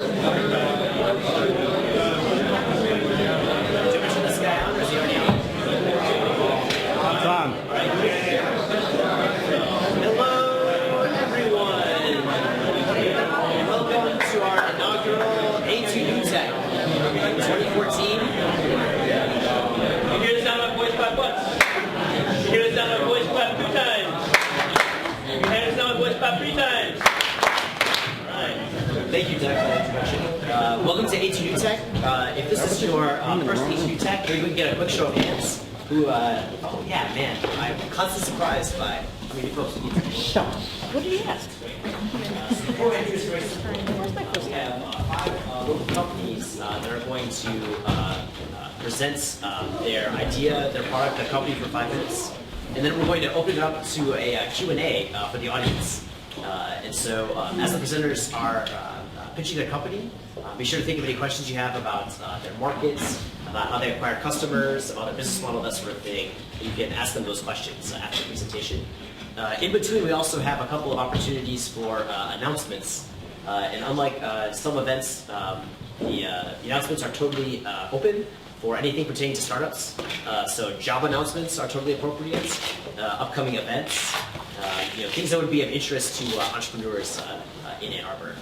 Hello, everyone. Welcome to our inaugural A2NewTech 2014. You hear the sound of my voice clap once? You hear the sound of my voice clap 2 times? You hear the sound of my voice clap 3 times? All right. Thank you, Doug, for that introduction. Welcome to A2NewTech. If this is your first A2NewTech, maybe we can get a quick show of hands. Who, oh yeah, man, I'm constantly surprised by how many folks need to Shut up. What did he ask? Before we introduce the rest of the we have 5 local companies that are going to present their idea, their product, their company for 5 minutes. And then we're going to open it up to a Q&A for the audience. And so as the presenters are pitching their company, be sure to think of any questions you have about their markets, about how they acquire customers, about their business model, that sort of thing. You can ask them those questions after the presentation. In between, we also have a couple of opportunities for announcements. And unlike some events, the announcements are totally open for anything pertaining to startups. So job announcements are totally appropriate, upcoming events, things that would be of interest to entrepreneurs in Ann Arbor.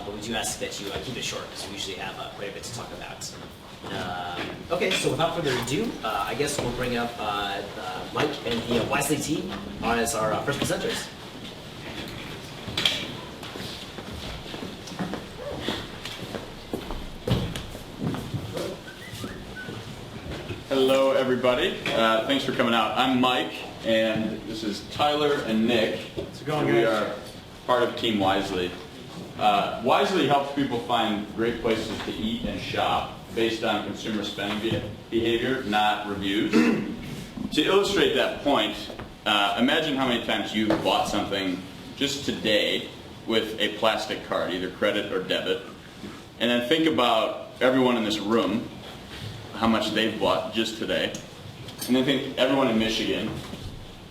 But we do ask that you keep it short, because we usually have quite a bit to talk about. Okay, so without further ado, I guess we'll bring up Mike and the Wisely team as our first presenters. Hello, everybody. Thanks for coming out. I'm Mike, and this is Tyler and Nick. We are part of Team Wisely. Wisely helps people find great places to eat and shop based on consumer spending behavior, not reviews. To illustrate that point, imagine how many times you've bought something just today with a plastic card, either credit or debit, and then think about everyone in this room, how much they've bought just today, and then think everyone in Michigan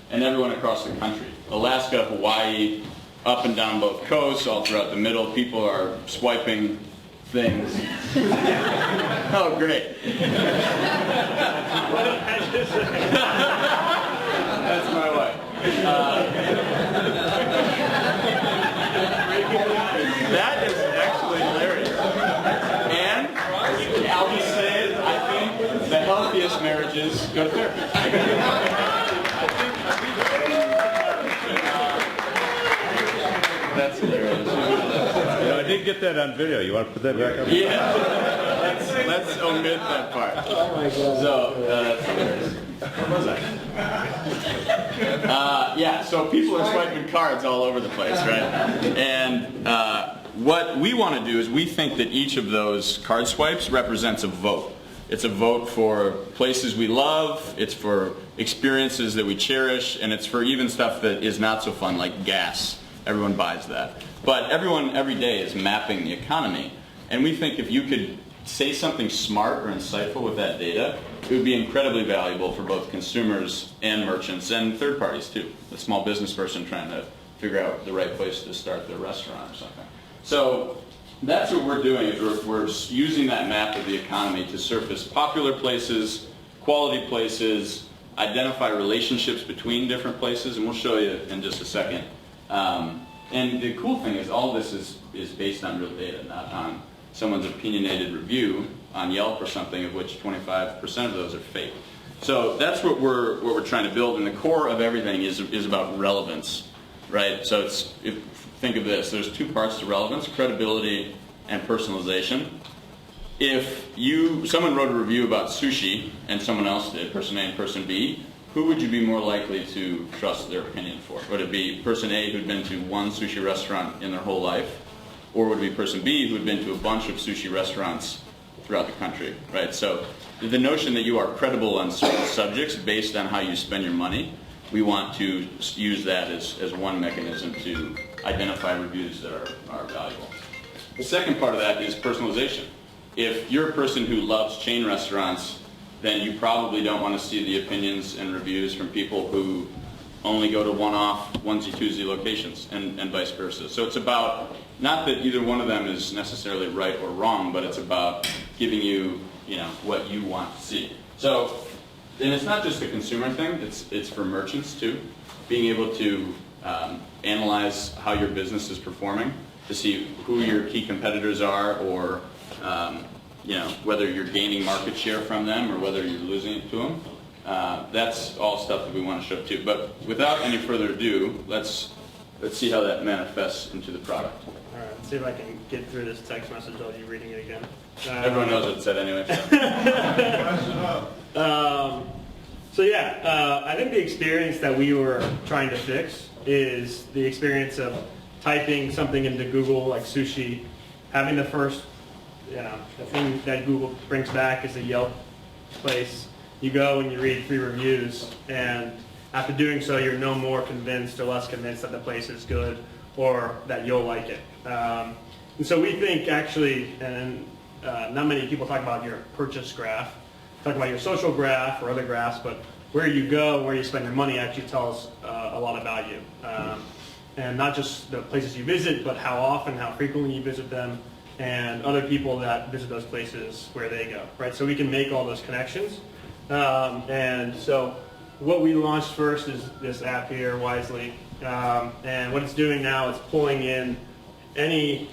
and everyone across the country. Alaska, Hawaii, up and down both coasts, all throughout the middle, people are swiping things. Oh, great. That's my wife. That is actually hilarious. And I'll just say it, I think the healthiest marriages go to therapy. That's hilarious. I did get that on video. You want to put that back up? Yeah. Let's omit that part. Oh my God. So, that's hilarious. Where was I? Yeah, so people are swiping cards all over the place, right? And what we want to do is we think that each of those card swipes represents a vote. It's a vote for places we love, it's for experiences that we cherish, and it's for even stuff that is not so fun, like gas. Everyone buys that. But everyone every day is mapping the economy. And we think if you could say something smart or insightful with that data, it would be incredibly valuable for both consumers and merchants and third parties too. The small business person trying to figure out the right place to start their restaurant or something. So that's what we're doing, is we're using that map of the economy to surface popular places, quality places, identify relationships between different places, and we'll show you in just a second. And the cool thing is all this is based on real data, not on someone's opinionated review on Yelp or something, of which 25% of those are fake. So that's what we're trying to build, and the core of everything is about relevance, right? So think of this, there's 2 parts to relevance, credibility and personalization. If someone wrote a review about sushi and someone else did, person A and person B, who would you be more likely to trust their opinion for? Would it be person A who'd been to one sushi restaurant in their whole life? Or would it be person B who'd been to a bunch of sushi restaurants throughout the country, right? So the notion that you are credible on certain subjects based on how you spend your money, we want to use that as one mechanism to identify reviews that are valuable. The second part of that is personalization. If you're a person who loves chain restaurants, then you probably don't want to see the opinions and reviews from people who only go to one-off onesie-twosie locations and vice versa. So it's about, not that either one of them is necessarily right or wrong, but it's about giving you, what you want to see. So, and it's not just a consumer thing, it's for merchants too. Being able to analyze how your business is performing, to see who your key competitors are, or whether you're gaining market share from them or whether you're losing it to them. That's all stuff that we want to show too. But without any further ado, let's see how that manifests into the product. All right, let's see if I can get through this text message while you're reading it again. Everyone knows what it said anyway. So yeah, I think the experience that we were trying to fix is the experience of typing something into Google like sushi, having the first, the thing that Google brings back is a Yelp place. You go and you read 3 reviews, and after doing so, you're no more convinced or less convinced that the place is good or that you'll like it. And so we think actually, and not many people talk about your purchase graph, talk about your social graph or other graphs, but where you go, where you spend your money actually tells a lot about you. And not just the places you visit, but how often, how frequently you visit them, and other people that visit those places where they go, right? So we can make all those connections. And so what we launched first is this app here, Wisely. And what it's doing now is pulling in any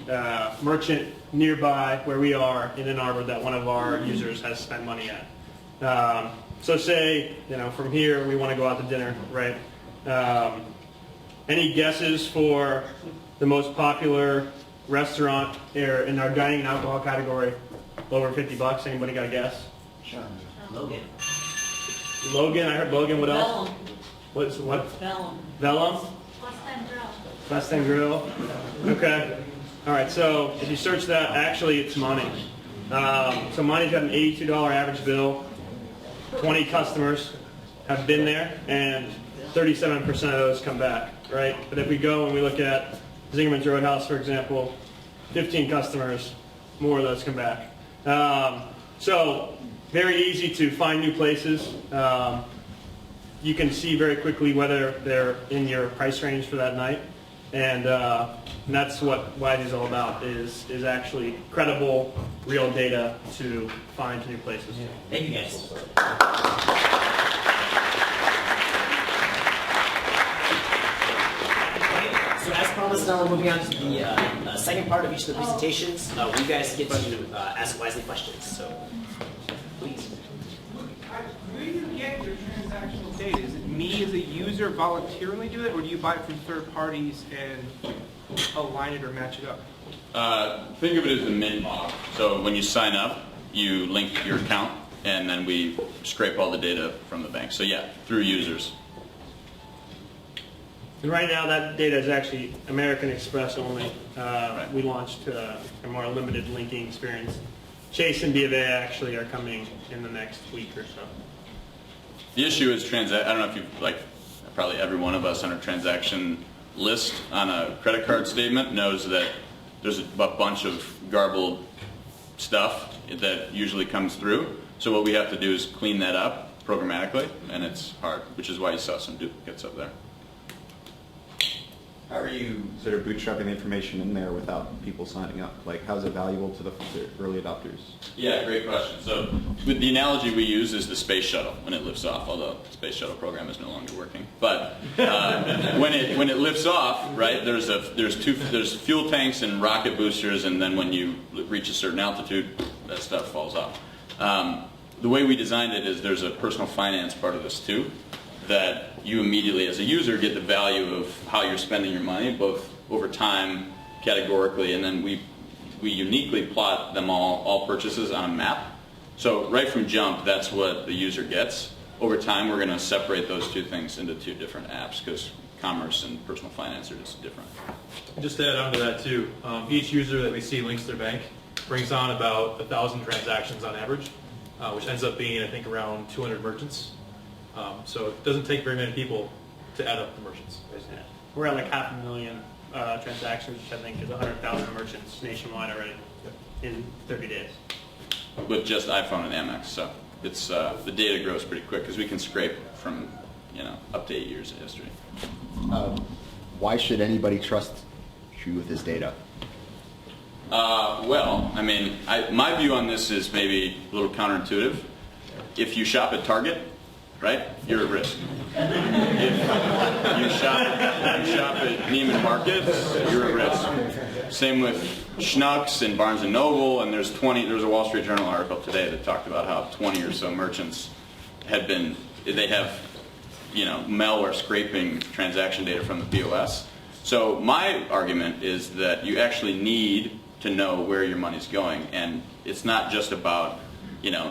merchant nearby where we are in Ann Arbor that one of our users has spent money at. So say, from here we want to go out to dinner, right? Any guesses for the most popular restaurant in our dining and alcohol category over $50? Anybody got a guess? Sure. Logan. Logan, I heard Logan. What else? Vellum. What? Vellum. Vellum? Last Time Grill. Okay. All right. So if you search that, actually it's Monty. So Monty's got an $82 average bill. 20 customers have been there, and 37% of those come back. Right. But if we go and we look at Zingerman's Roadhouse, for example, 15 customers, more of those come back. So very easy to find new places. You can see very quickly whether they're in your price range for that night, and that's what Wisely is all about, is actually credible, real data to find new places. Thank you, guys. So as promised, now we're moving on to the second part of each of the presentations. You guys get to ask Wisely questions. So please. Where do you get your transactional data? Is it me as a user voluntarily do it, or do you buy it from third parties and align it or match it up? Think of it as the mint model. So when you sign up, you link your account, and then we scrape all the data from the bank. So yeah, through users. And right now that data is actually American Express only. Right. We launched a more limited linking experience. Chase and B of A actually are coming in the next week or so. The issue is I don't know if you've, probably every one of us on a transaction list on a credit card statement knows that there's a bunch of garbled stuff that usually comes through. So what we have to do is clean that up programmatically, and it's hard, which is why you saw some duplicates up there. How are you sort of bootstrapping the information in there without people signing up? Like, how is it valuable to the early adopters? Yeah, great question. So with the analogy we use is the space shuttle when it lifts off, although the space shuttle program is no longer working. But when it lifts off, right, there's fuel tanks and rocket boosters, and then when you reach a certain altitude, that stuff falls off. The way we designed it is there's a personal finance part of this too, that you immediately as a user get the value of how you're spending your money, both over time, categorically, and then we uniquely plot them all purchases on a map. So right from jump, that's what the user gets. Over time, we're going to separate those two things into two different apps because commerce and personal finance are just different. Just to add on to that too, each user that we see links their bank brings on about 1,000 transactions on average, which ends up being, I think, around 200 merchants. So it doesn't take very many people to add up the merchants. Yeah. We're at like 500,000 transactions, which I think is 100,000 merchants nationwide already in 30 days. With just iPhone and Amex, so it's the data grows pretty quick because we can scrape from up to 8 years of history. Why should anybody trust you with this data? Well, I mean, my view on this is maybe a little counterintuitive. If you shop at Target, right, you're at risk. If you shop at Neiman Marcus, you're at risk. Same with Schnucks and Barnes & Noble, and there was a Wall Street Journal article today that talked about how 20 or so merchants have malware scraping transaction data from the POS. So my argument is that you actually need to know where your money's going, and it's not just about,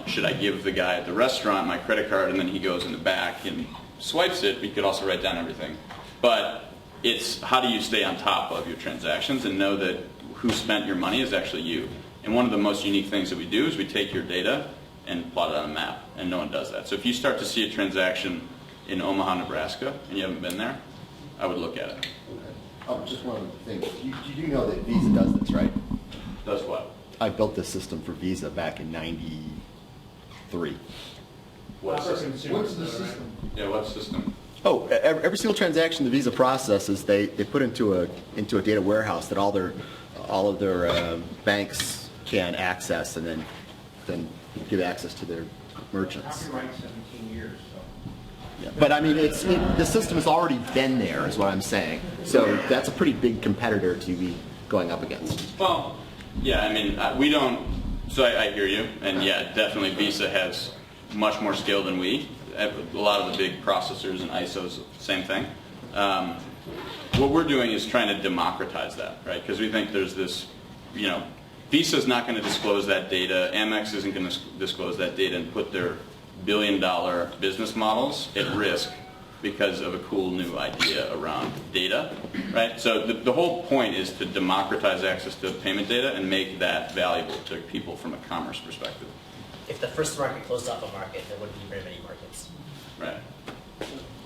should I give the guy at the restaurant my credit card and then he goes in the back and swipes it. We could also write down everything. But it's how do you stay on top of your transactions and know that who spent your money is actually you. And one of the most unique things that we do is we take your data and plot it on a map, and no one does that. So if you start to see a transaction in Omaha, Nebraska, and you haven't been there, I would look at it. Oh, just one other thing. You do know that Visa does this, right? Does what? I built this system for Visa back in '93. What system? What's the system? Yeah, what system? Oh, every single transaction the Visa processes, they put into a data warehouse that all of their banks can access, and then give access to their merchants. Copyright 17 years. Yeah. But I mean, the system has already been there, is what I'm saying. So that's a pretty big competitor to be going up against. Well, yeah, I mean, we don't, so I hear you, and yeah, definitely Visa has much more scale than we. A lot of the big processors and ISOs, same thing. What we're doing is trying to democratize that, right? Because we think there's this, Visa's not going to disclose that data, Amex isn't going to disclose that data and put their billion-dollar business models at risk because of a cool new idea around data, right? So the whole point is to democratize access to payment data and make that valuable to people from a commerce perspective. If the first market closed off a market, there wouldn't be very many markets. Right.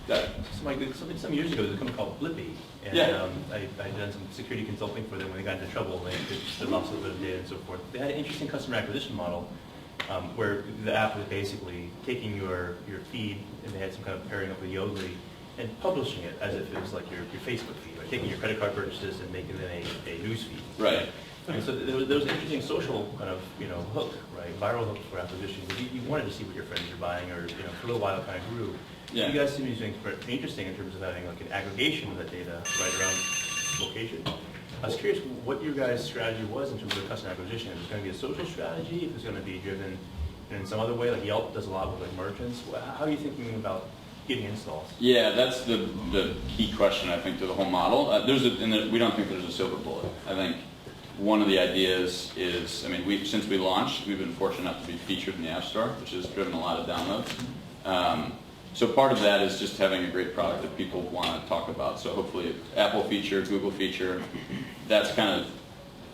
Got it. So Mike, some years ago, there was a company called Blippi, and Yeah. I'd done some security consulting for them when they got into trouble, and they lost a little bit of data and so forth. They had an interesting customer acquisition model where the app was basically taking your feed, and they had some kind of pairing up with Yodlee, and publishing it as if it was like your Facebook feed, right? Taking your credit card purchases and making them a news feed. Right. And so there was an interesting social kind of hook, right? Viral hook for acquisition. You wanted to see what your friends are buying, or for a little while it kind of grew. Yeah. You guys seem to be doing pretty interesting in terms of having like an aggregation of that data right around location. I was curious what your guys' strategy was in terms of customer acquisition. If it's going to be a social strategy, if it's going to be driven in some other way, like Yelp does a lot with like merchants. How are you thinking about getting installs? Yeah, that's the key question, I think, to the whole model. We don't think there's a silver bullet. I think one of the ideas is, since we launched, we've been fortunate enough to be featured in the App Store, which has driven a lot of downloads. So part of that is just having a great product that people want to talk about. So hopefully Apple feature, Google feature, that's kind of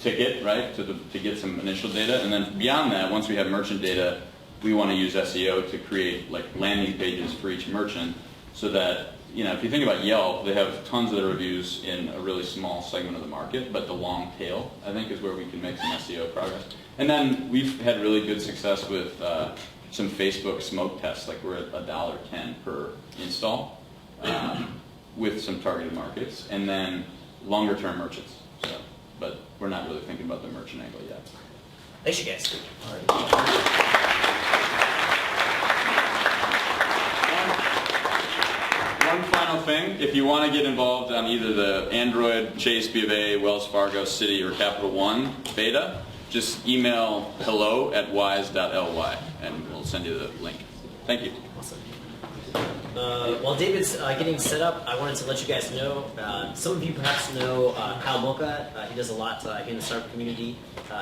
ticket, right, to get some initial data. And then beyond that, once we have merchant data, we want to use SEO to create like landing pages for each merchant so that, if you think about Yelp, they have tons of reviews in a really small segment of the market, but the long tail, I think, is where we can make some SEO progress. And then we've had really good success with some Facebook smoke tests, like we're at $1.10 per install with some targeted markets, and then longer term merchants. So, but we're not really thinking about the merchant angle yet. Thanks, you guys. One final thing, if you want to get involved on either the Android, Chase, B of A, Wells Fargo, Citi, or Capital One beta, just email hello@wise.ly and we'll send you the link. Thank you. Awesome. While David's getting set up, I wanted to let you guys know, some of you perhaps know Kyle Mocha. He does a lot in the startup community.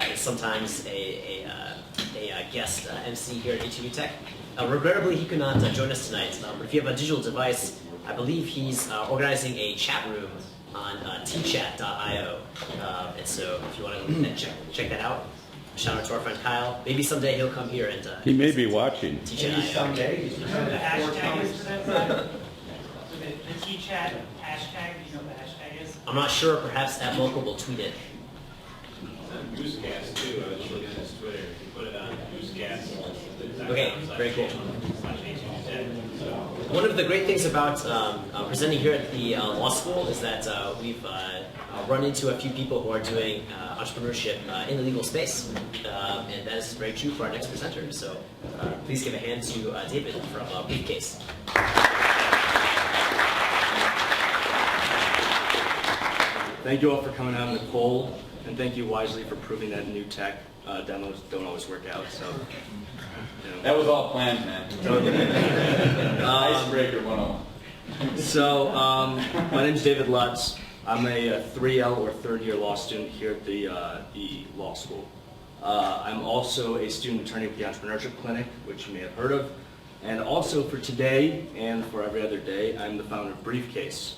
He's sometimes a guest MC here at A2NewTech. Regrettably, he could not join us tonight, but if you have a digital device, I believe he's organizing a chat room on tchat.io. And so if you want to check that out, shout out to our friend Kyle. Maybe someday he'll come here and He may be watching. tchat.io. Someday. The hashtag is for that side? So the T-chat hashtag, do you know what the hashtag is? I'm not sure, perhaps that local will tweet it. Newscast too. I was just looking at his Twitter. If you put it on newscast. Okay, very cool. One of the great things about presenting here at the law school is that we've run into a few people who are doing entrepreneurship in the legal space, and that is very true for our next presenter. So please give a hand to David from BriefCase. Thank you all for coming out in the cold, and thank you wisely for proving that new tech demos don't always work out. So, That was all planned, man. Icebreaker 101. So, my name is David Lutz. I'm a 3L or third-year law student here at the law school. I'm also a student attorney with the Entrepreneurship Clinic, which you may have heard of. And also for today and for every other day, I'm the founder of BriefCase.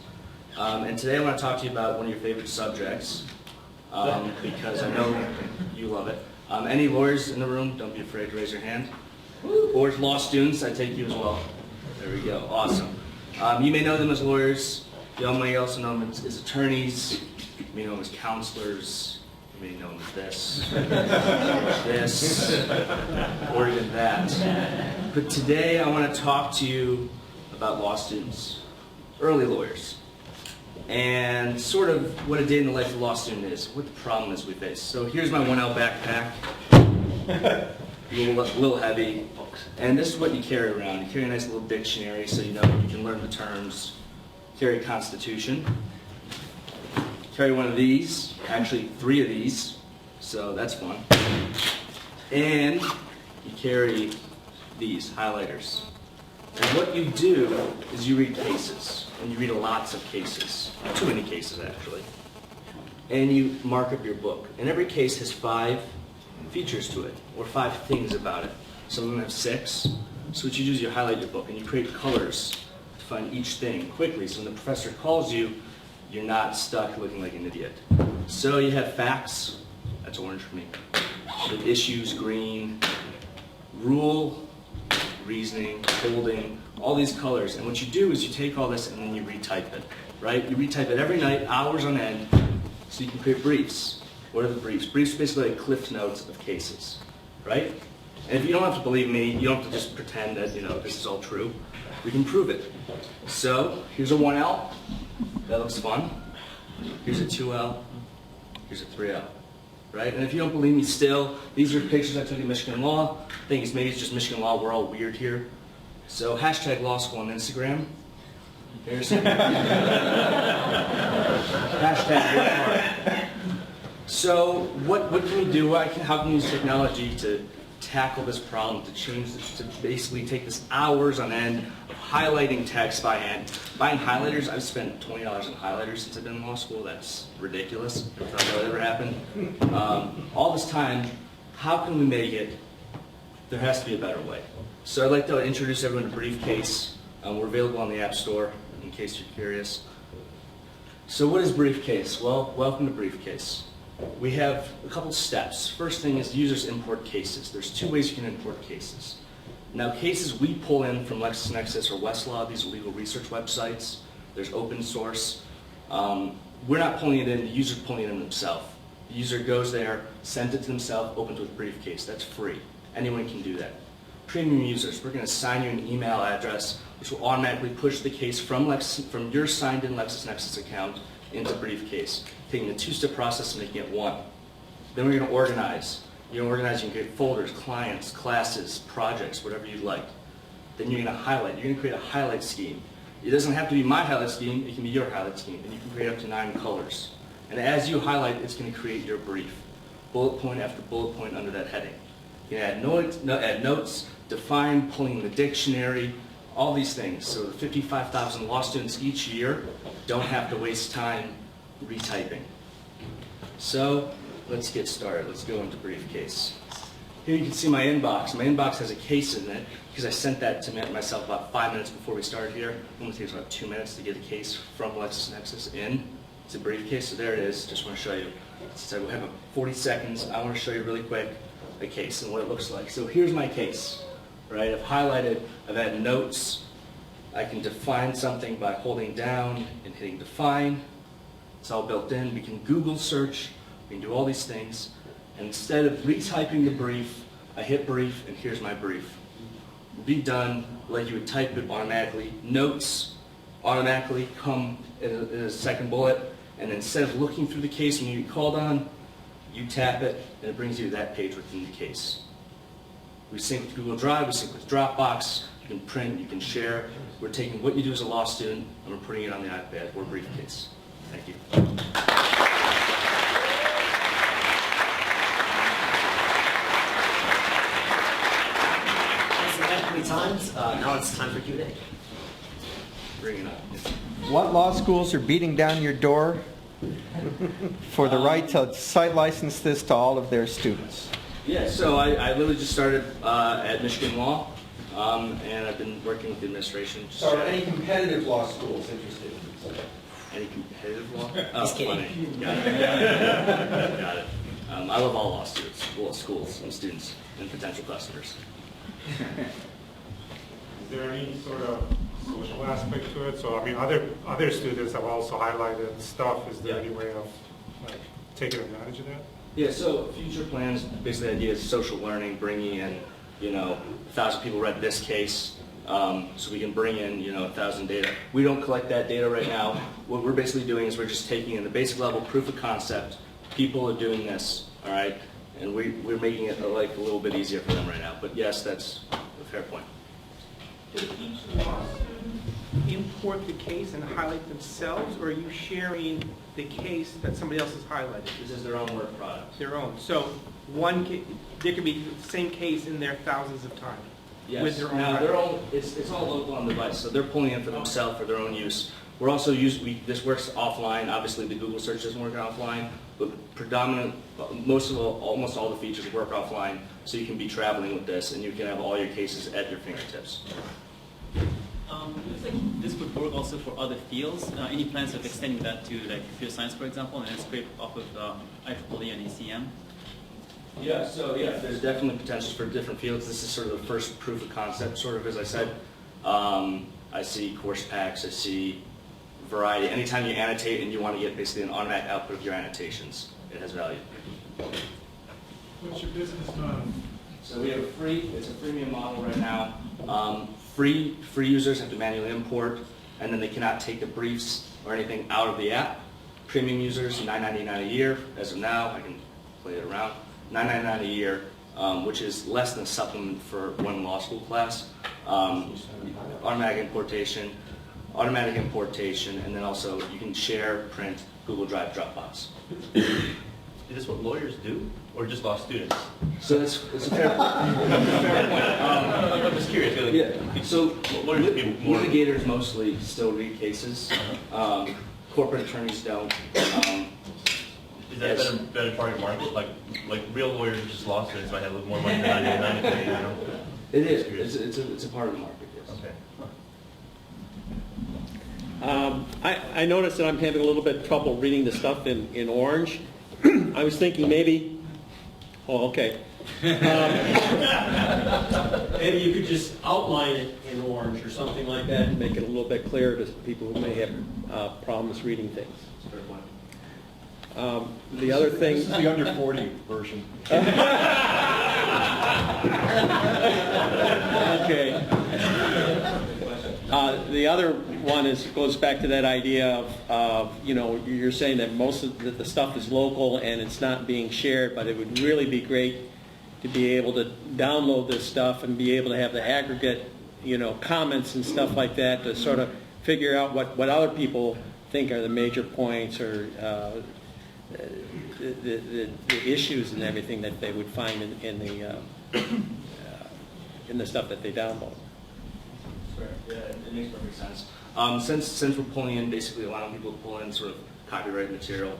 And today I want to talk to you about one of your favorite subjects, because I know you love it. Any lawyers in the room, don't be afraid to raise your hand. Or law students, I take you as well. There we go, awesome. You may know them as lawyers. You may also know them as attorneys. You may know them as counselors. You may know them as this, or even that. But today I want to talk to you about law students, early lawyers, and sort of what a day in the life of a law student is, what the problem is we face. So here's my 1L backpack, a little heavy, and this is what you carry around. You carry a nice little dictionary so you know you can learn the terms. Carry a constitution. Carry one of these, actually 3 of these, so that's fun. And you carry these highlighters. And what you do is you read cases, and you read lots of cases, too many cases actually, and you mark up your book. And every case has 5 features to it, or 5 things about it. Some of them have 6. So what you do is you highlight your book, and you create colors to find each thing quickly, so when the professor calls you, you're not stuck looking like an idiot. So you have facts, that's orange for me. The issues, green. Rule, reasoning, holding, all these colors. And what you do is you take all this and then you retype it, right? You retype it every night, hours on end, so you can create briefs. What are the briefs? Briefs are basically like cliff notes of cases, right? And if you don't have to believe me, you don't have to just pretend that, this is all true. We can prove it. So here's a 1L. That looks fun. Here's a 2L. Here's a 3L. Right? And if you don't believe me still, these are pictures I took in Michigan Law. I think maybe it's just Michigan Law. We're all weird here. So hashtag law school on Instagram. Here's hashtag work hard. So what can we do? How can we use technology to tackle this problem, to change this, to basically take this hours on end of highlighting text by hand. Buying highlighters, I've spent $20 on highlighters since I've been in law school. That's ridiculous. I thought that would ever happen. All this time, how can we make it? There has to be a better way. So I'd like to introduce everyone to BriefCase. We're available on the App Store, in case you're curious. So what is BriefCase? Well, welcome to BriefCase. We have a couple steps. First thing is users import cases. There's 2 ways you can import cases. Now cases we pull in from LexisNexis or Westlaw, these are legal research websites. There's open source. We're not pulling it in, the user's pulling it in themselves. The user goes there, sends it to themselves, opens with BriefCase. That's free. Anyone can do that. Premium users, we're going to assign you an email address which will automatically push the case from your signed in LexisNexis account into BriefCase, taking the 2-step process and making it 1. Then we're going to organize. You're going to organize, you can create folders, clients, classes, projects, whatever you'd like. Then you're going to highlight. You're going to create a highlight scheme. It doesn't have to be my highlight scheme, it can be your highlight scheme, and you can create up to 9 colors. And as you highlight, it's going to create your brief. Bullet point after bullet point under that heading. You can add notes, define, pulling the dictionary, all these things. So the 55,000 law students each year don't have to waste time retyping. So let's get started. Let's go into BriefCase. Here you can see my inbox. My inbox has a case in it because I sent that to myself about 5 minutes before we started here. It only takes about 2 minutes to get a case from LexisNexis in to BriefCase. So there it is. Just want to show you. So we have 40 seconds. I want to show you really quick a case and what it looks like. So here's my case. Right? I've highlighted. I've added notes. I can define something by holding down and hitting define. It's all built in. We can Google search. We can do all these things. And instead of retyping the brief, I hit brief, and here's my brief. be done like you would type it automatically. Notes automatically come in a second bullet, and instead of looking through the case when you get called on, you tap it, and it brings you to that page within the case. We sync with Google Drive, we sync with Dropbox, you can print, you can share. We're taking what you do as a law student, and we're putting it on the iPad or BriefCase. Thank you. Times. Now it's time for Q&A. Bring it up. What law schools are beating down your door for the right to site license this to all of their students? Yeah, so I literally just started at Michigan Law, and I've been working with the administration. So are any competitive law schools interested? Any competitive law? Just kidding. Funny. Got it. Got it. I love all law students, schools, and students, and potential customers. Is there any sort of social aspect to it? So I mean, other students have also highlighted stuff. Is there any way of like taking advantage of that? Yeah. So future plans, basically, the idea is social learning, bringing in, 1,000 people read this case, so we can bring in, 1,000 data. We don't collect that data right now. What we're basically doing is we're just taking in the basic level proof of concept. People are doing this, all right, and we're making it like a little bit easier for them right now. But yes, that's a fair point. Does each law student import the case and highlight themselves, or are you sharing the case that somebody else has highlighted? This is their own work product. Their own. So there could be the same case in there thousands of times. Yes. With their own. Now their own. It's all local on the device, so they're pulling in for themselves for their own use. We're also this works offline. Obviously, the Google search doesn't work offline, but almost all the features work offline. So you can be traveling with this, and you can have all your cases at your fingertips. Looks like this would work also for other fields. Any plans of extending that to like computer science, for example, and then scrape off of IEEE and ACM? Yeah, so there's definitely potentials for different fields. This is sort of the first proof of concept, sort of, as I said. I see course packs, I see variety. Anytime you annotate and you want to get basically an automatic output of your annotations, it has value. What's your business model? So we have it's a freemium model right now. Free users have to manually import, and then they cannot take the briefs or anything out of the app. Premium users, $9.99 a year. As of now, I can play it around. $9.99 a year, which is less than a supplement for one law school class. Automatic importation, and then also you can share, print, Google Drive, Dropbox. Is this what lawyers do, or just law students? So it's a fair point. I'm just curious. Yeah. So litigators mostly still read cases. Corporate attorneys don't. Is that a better target market? Like real lawyers, just law students might have a little more money than $9.99. It is. It's a part of the market. Yes. Okay. I noticed that I'm having a little bit of trouble reading the stuff in orange. I was thinking maybe, maybe you could just outline it in orange or something like that and make it a little bit clearer to people who may have problems reading things. The other thing... This is the under 40 version. Okay. The other one goes back to that idea of you're saying that most of the stuff is local and it's not being shared, but it would really be great to be able to download this stuff and be able to have the aggregate, comments and stuff like that to sort of figure out what other people think are the major points or the issues and everything that they would find in the stuff that they download. Yeah, it makes perfect sense. Since we're pulling in, basically allowing people to pull in sort of copyright material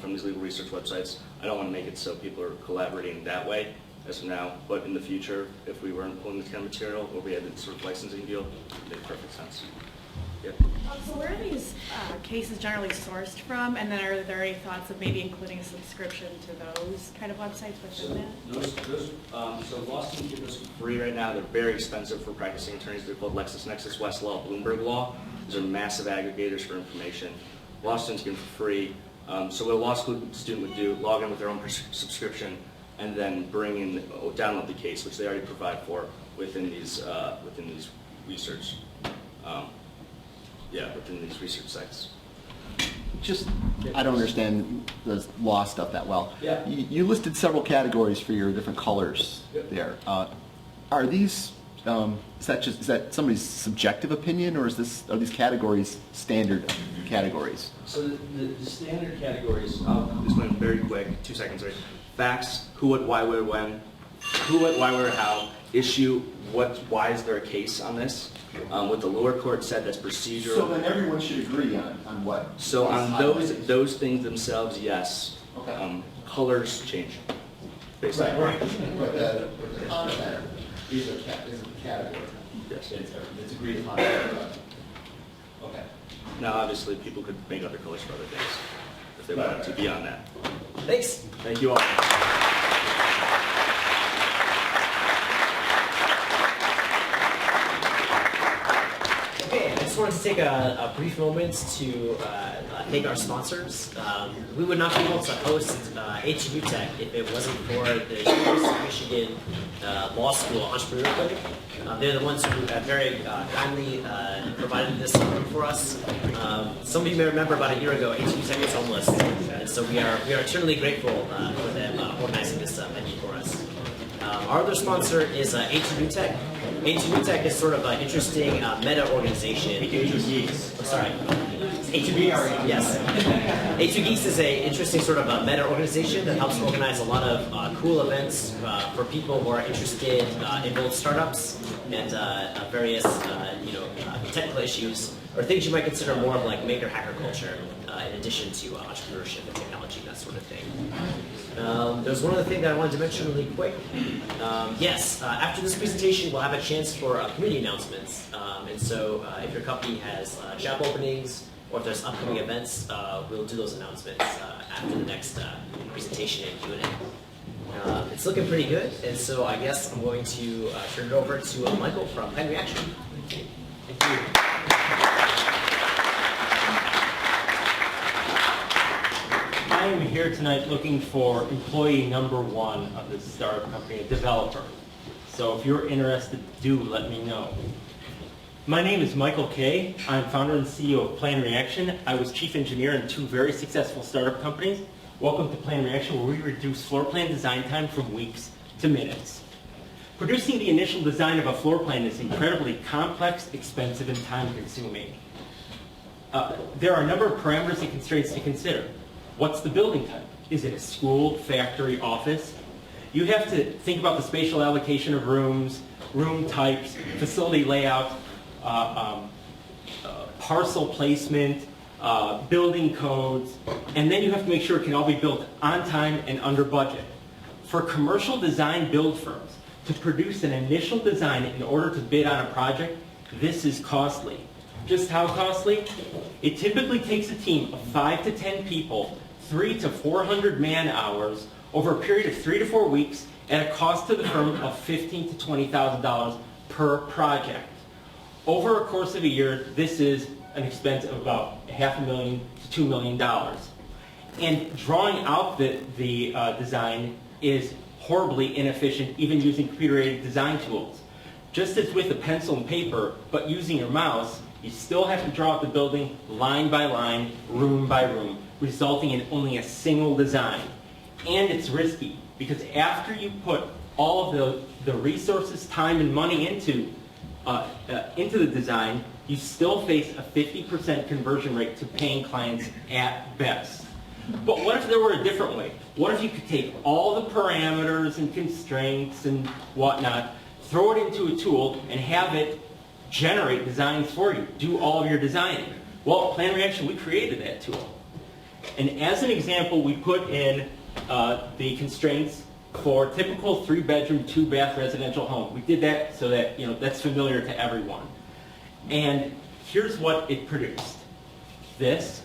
from these legal research websites, I don't want to make it so people are collaborating that way as of now, but in the future, if we weren't pulling this kind of material or we had this sort of licensing deal, it would make perfect sense. Yep. So where are these cases generally sourced from, and then are there any thoughts of maybe including a subscription to those kind of websites within that? So law students get those for free right now. They're very expensive for practicing attorneys. They're called LexisNexis, Westlaw, Bloomberg Law. These are massive aggregators for information. Law students get them for free. So what a law school student would do, log in with their own subscription, and then bring in, download the case, which they already provide for within these research, within these research sites. Just, I don't understand the law stuff that well. Yeah. You listed several categories for your different colors there. Are these, is that somebody's subjective opinion, or are these categories standard categories? So the standard categories, I'll explain very quick, 2 seconds, right? Facts, who, what, why, where, when. Who, what, why, where, how. Issue, why is there a case on this? What the lower court said, that's procedural. So then everyone should agree on what? So on those things themselves, yes. Okay. Colors change. Based on Right. But the content is a category. Yes. It's agreed upon. Okay. Now, obviously, people could make other colors for other things if they wanted to beyond that. Thanks. Thank you all. Okay, I just wanted to take a brief moment to thank our sponsors. We would not be able to host A2NewTech if it wasn't for the University of Michigan Law School Entrepreneur Clinic. They're the ones who have very kindly provided this room for us. Some of you may remember about a year ago, A2NewTech was homeless, and so we are eternally grateful for them organizing this venue for us. Our other sponsor is A2NewTech. A2NewTech is sort of an interesting meta organization. A2Geeks. Oh, sorry. A2Geeks. Yes. A2Geeks is an interesting sort of a meta organization that helps organize a lot of cool events for people who are interested in both startups and various technical issues or things you might consider more of like maker hacker culture in addition to entrepreneurship and technology and that sort of thing. There's one other thing that I wanted to mention really quick. Yes, after this presentation, we'll have a chance for community announcements. And so if your company has job openings or if there's upcoming events, we'll do those announcements after the next presentation and Q&A. It's looking pretty good, and so I guess I'm going to turn it over to Michael from PlanReaction. Thank you. I am here tonight looking for employee number 1 of this startup company, a developer. So if you're interested, do let me know. My name is Michael Kaye. I'm founder and CEO of PlanReaction. I was chief engineer in 2 very successful startup companies. Welcome to PlanReaction, where we reduce floor plan design time from weeks to minutes. Producing the initial design of a floor plan is incredibly complex, expensive, and time-consuming. There are a number of parameters and constraints to consider. What's the building type? Is it a school, factory, office? You have to think about the spatial allocation of rooms, room types, facility layout, parcel placement, building codes, and then you have to make sure it can all be built on time and under budget. For commercial design build firms, to produce an initial design in order to bid on a project, this is costly. Just how costly? It typically takes a team of 5 to 10 people, 300 to 400 man-hours over a period of 3 to 4 weeks at a cost to the firm of $15,000 to $20,000 per project. Over a course of a year, this is an expense of about $500,000 to $2 million. And drawing out the design is horribly inefficient, even using computer-aided design tools. Just as with a pencil and paper, but using your mouse, you still have to draw out the building line by line, room by room, resulting in only a single design. And it's risky, because after you put all of the resources, time, and money into the design, you still face a 50% conversion rate to paying clients at best. But what if there were a different way? What if you could take all the parameters and constraints and whatnot, throw it into a tool, and have it generate designs for you, do all of your designing? Well, PlanReaction, we created that tool. And as an example, we put in the constraints for typical 3-bedroom, 2-bath residential home. We did that so that that's familiar to everyone. And here's what it produced. This,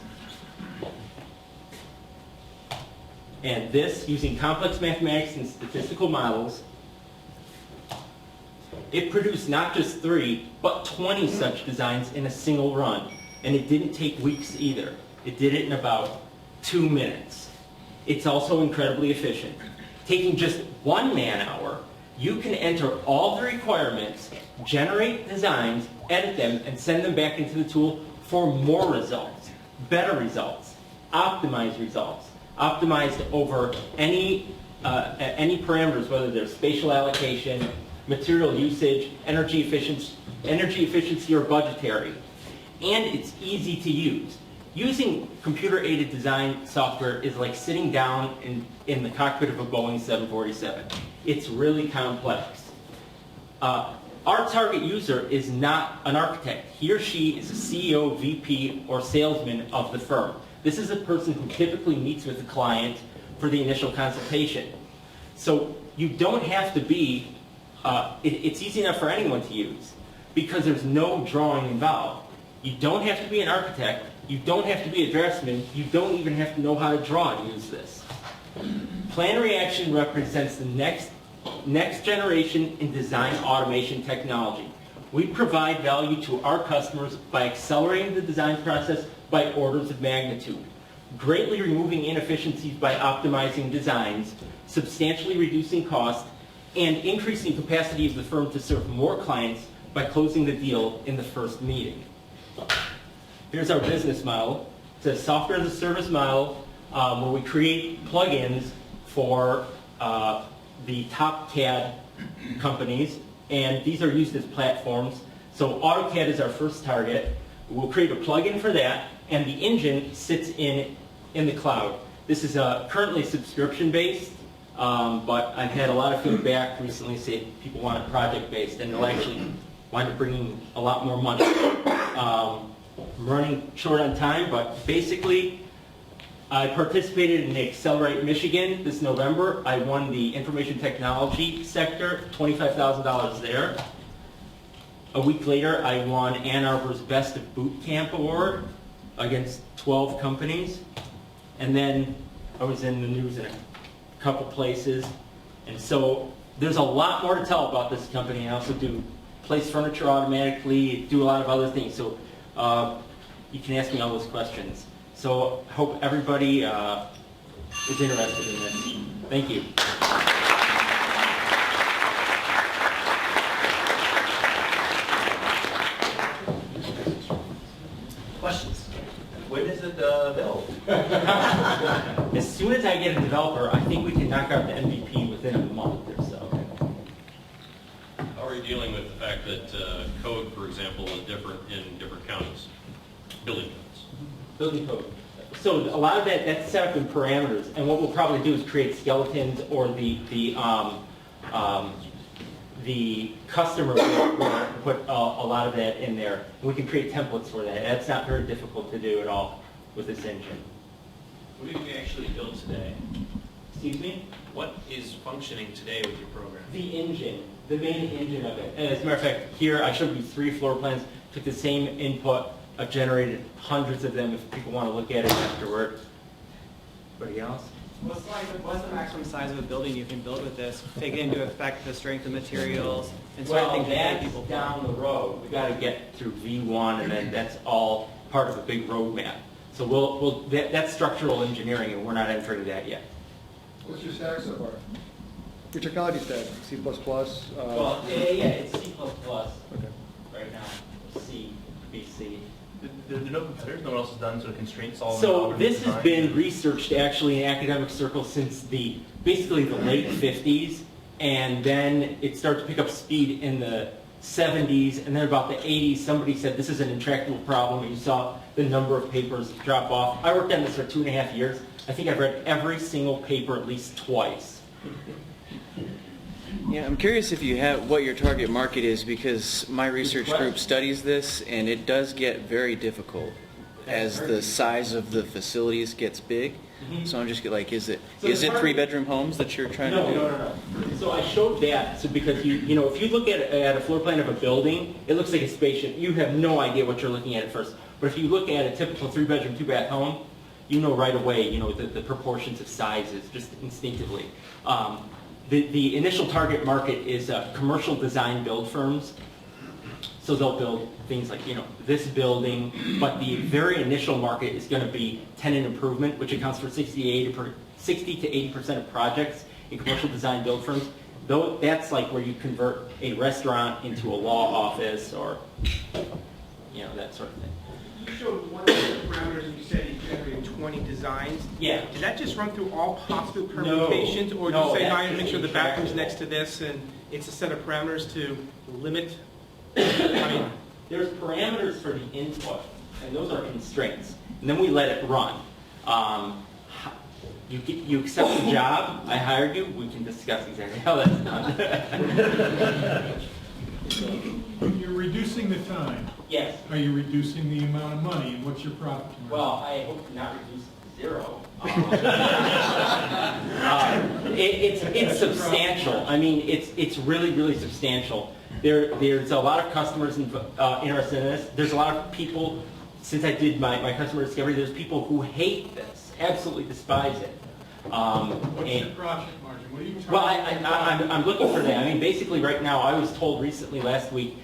and this, using complex mathematics and statistical models. It produced not just 3, but 20 such designs in a single run. And it didn't take weeks either. It did it in about 2 minutes. It's also incredibly efficient. taking just 1 man-hour, you can enter all the requirements, generate designs, edit them, and send them back into the tool for more results, better results, optimized results, optimized over any parameters, whether they're spatial allocation, material usage, energy efficiency, or budgetary. And it's easy to use. Using computer-aided design software is like sitting down in the cockpit of a Boeing 747. It's really complex. Our target user is not an architect. He or she is a CEO, VP, or salesman of the firm. This is a person who typically meets with the client for the initial consultation. So you don't have to be, it's easy enough for anyone to use because there's no drawing involved. You don't have to be an architect. You don't have to be a draftsman. You don't even have to know how to draw and use this. PlanReaction represents the next generation in design automation technology. We provide value to our customers by accelerating the design process by orders of magnitude, greatly removing inefficiencies by optimizing designs, substantially reducing cost, and increasing capacity of the firm to serve more clients by closing the deal in the first meeting. Here's our business model. It's a software as a service model where we create plugins for the top CAD companies, and these are used as platforms. So AutoCAD is our first target. We'll create a plugin for that, and the engine sits in the cloud. This is currently subscription-based, but I've had a lot of feedback recently saying people want it project-based, and they'll actually wind up bringing a lot more money. I'm running short on time, but basically, I participated in the Accelerate Michigan this November. I won the information technology sector, $25,000 there. A week later, I won Ann Arbor's Best of Boot Camp Award against 12 companies. And then I was in the news in a couple places. And so there's a lot more to tell about this company. I also do place furniture automatically, do a lot of other things. So you can ask me all those questions. So I hope everybody is interested in this. Thank you. Questions? When is it available? As soon as I get a developer, I think we can knock out the MVP within a month or so. How are you dealing with the fact that code, for example, is different in different counties? Building codes. Building code. So a lot of that's set up in parameters, and what we'll probably do is create skeletons, or the customer will put a lot of that in there. And we can create templates for that. That's not very difficult to do at all with this engine. What do you actually build today? Excuse me? What is functioning today with your program? The engine, the main engine of it. And as a matter of fact, here I showed you 3 floor plans, took the same input. I've generated hundreds of them if people want to look at it afterward. Anybody else? What's the maximum size of a building you can build with this, taking into effect the strength of materials and certain things that people down the road. We got to get through V1, and then that's all part of a big roadmap. So that's structural engineering, and we're not entering that yet. What's your stack so far? Your technology stack, C++? Well, yeah, it's C++. Okay. Right now, C, BC. There are no competitors? No one else has done sort of constraints all So this has been researched actually in academic circles since basically the late 50s, and then it started to pick up speed in the 70s, and then about the 80s somebody said this is an intractable problem, and you saw the number of papers drop off. I worked on this for 2.5 years. I think I've read every single paper at least twice. Yeah, I'm curious if you have what your target market is, because my research group studies this, and it does get very difficult as the size of the facilities gets big. So I'm just like, is it 3-bedroom homes that you're trying to do? No. So I showed that because you know, if you look at a floor plan of a building, it looks like a spaceship. You have no idea what you're looking at first. But if you look at a typical 3-bedroom, 2-bath home, you know right away, you know, the proportions of sizes just instinctively. The initial target market is commercial design build firms. So they'll build things like, you know, this building, but the very initial market is going to be tenant improvement, which accounts for 60 to 80% of projects, in commercial design build firms, though that's like where you convert a restaurant into a law office or, that sort of thing. You showed one of the parameters and you said you generated 20 designs. Yeah. Did that just run through all possible permutations, or did you say, no, I make sure the bathroom's next to this, and it's a set of parameters to limit? There's parameters for the input, and those are constraints. And then we let it run. You accept the job, I hired you, we can discuss exactly how that's done. You're reducing the time. Yes. Are you reducing the amount of money, and what's your profit margin? Well, I hope to not reduce to zero. It's substantial. I mean, it's really, really substantial. There's a lot of customers interested in this. There's a lot of people, since I did my customer discovery, there's people who hate this, absolutely despise it. What's your profit margin? What are you charging? Well, I'm looking for that. I mean, basically right now, I was told recently last week,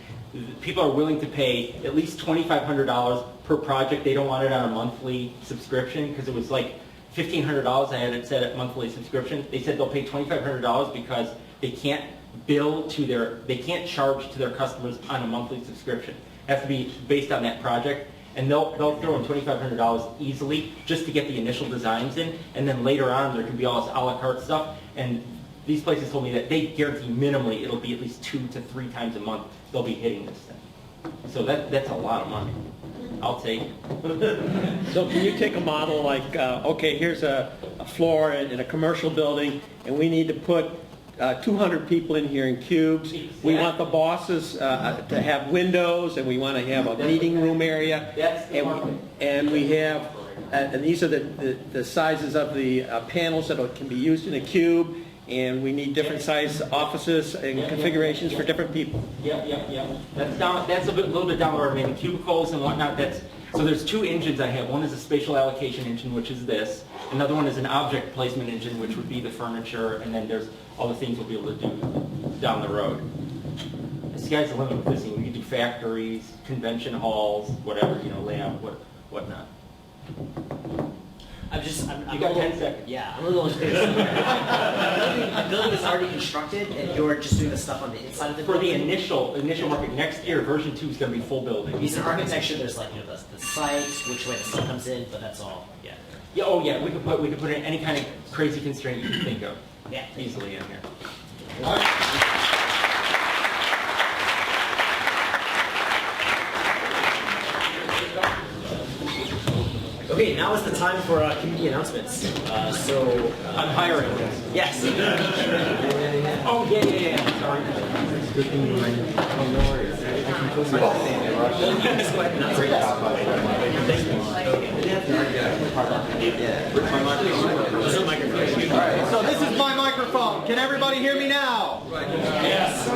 people are willing to pay at least $2,500 per project. They don't want it on a monthly subscription because it was like $1,500 I had it set at monthly subscription. They said they'll pay $2,500 because they can't they can't charge to their customers on a monthly subscription. It has to be based on that project. And they'll throw in $2,500 easily just to get the initial designs in, and then later on there can be all this a la carte stuff. And these places told me that they guarantee minimally it'll be at least 2 to 3 times a month they'll be hitting this thing. So that's a lot of money. I'll take it. So can you take a model like, okay, here's a floor in a commercial building, and we need to put 200 people in here in cubes. We want the bosses to have windows, and we want to have a meeting room area. And we have, and these are the sizes of the panels that can be used in a cube. And we need different size offices and configurations for different people. Yeah. That's a little bit down the road. I mean, cubicles and whatnot. So there's 2 engines I have. One is a spatial allocation engine, which is this. Another one is an object placement engine, which would be the furniture. And then there's all the things we'll be able to do down the road. The sky's the limit with this thing. We can do factories, convention halls, whatever, layout, whatnot. You got 10 seconds. Yeah, I'm a little confused. The building is already constructed, and you're just doing the stuff on the inside of the building? For the initial market, next year, version 2 is going to be full building. You said architecture, there's like, the sites, which way the sun comes in, but that's all, yeah. Yeah, oh yeah, we could put in any kind of crazy constraint you can think of. Yeah. Easily in here. Okay, now is the time for community announcements. I'm hiring. Yes. Oh, yeah. Sorry. Good thing you reminded me. Oh, no worries. So this is my microphone. Can everybody hear me now? Yes.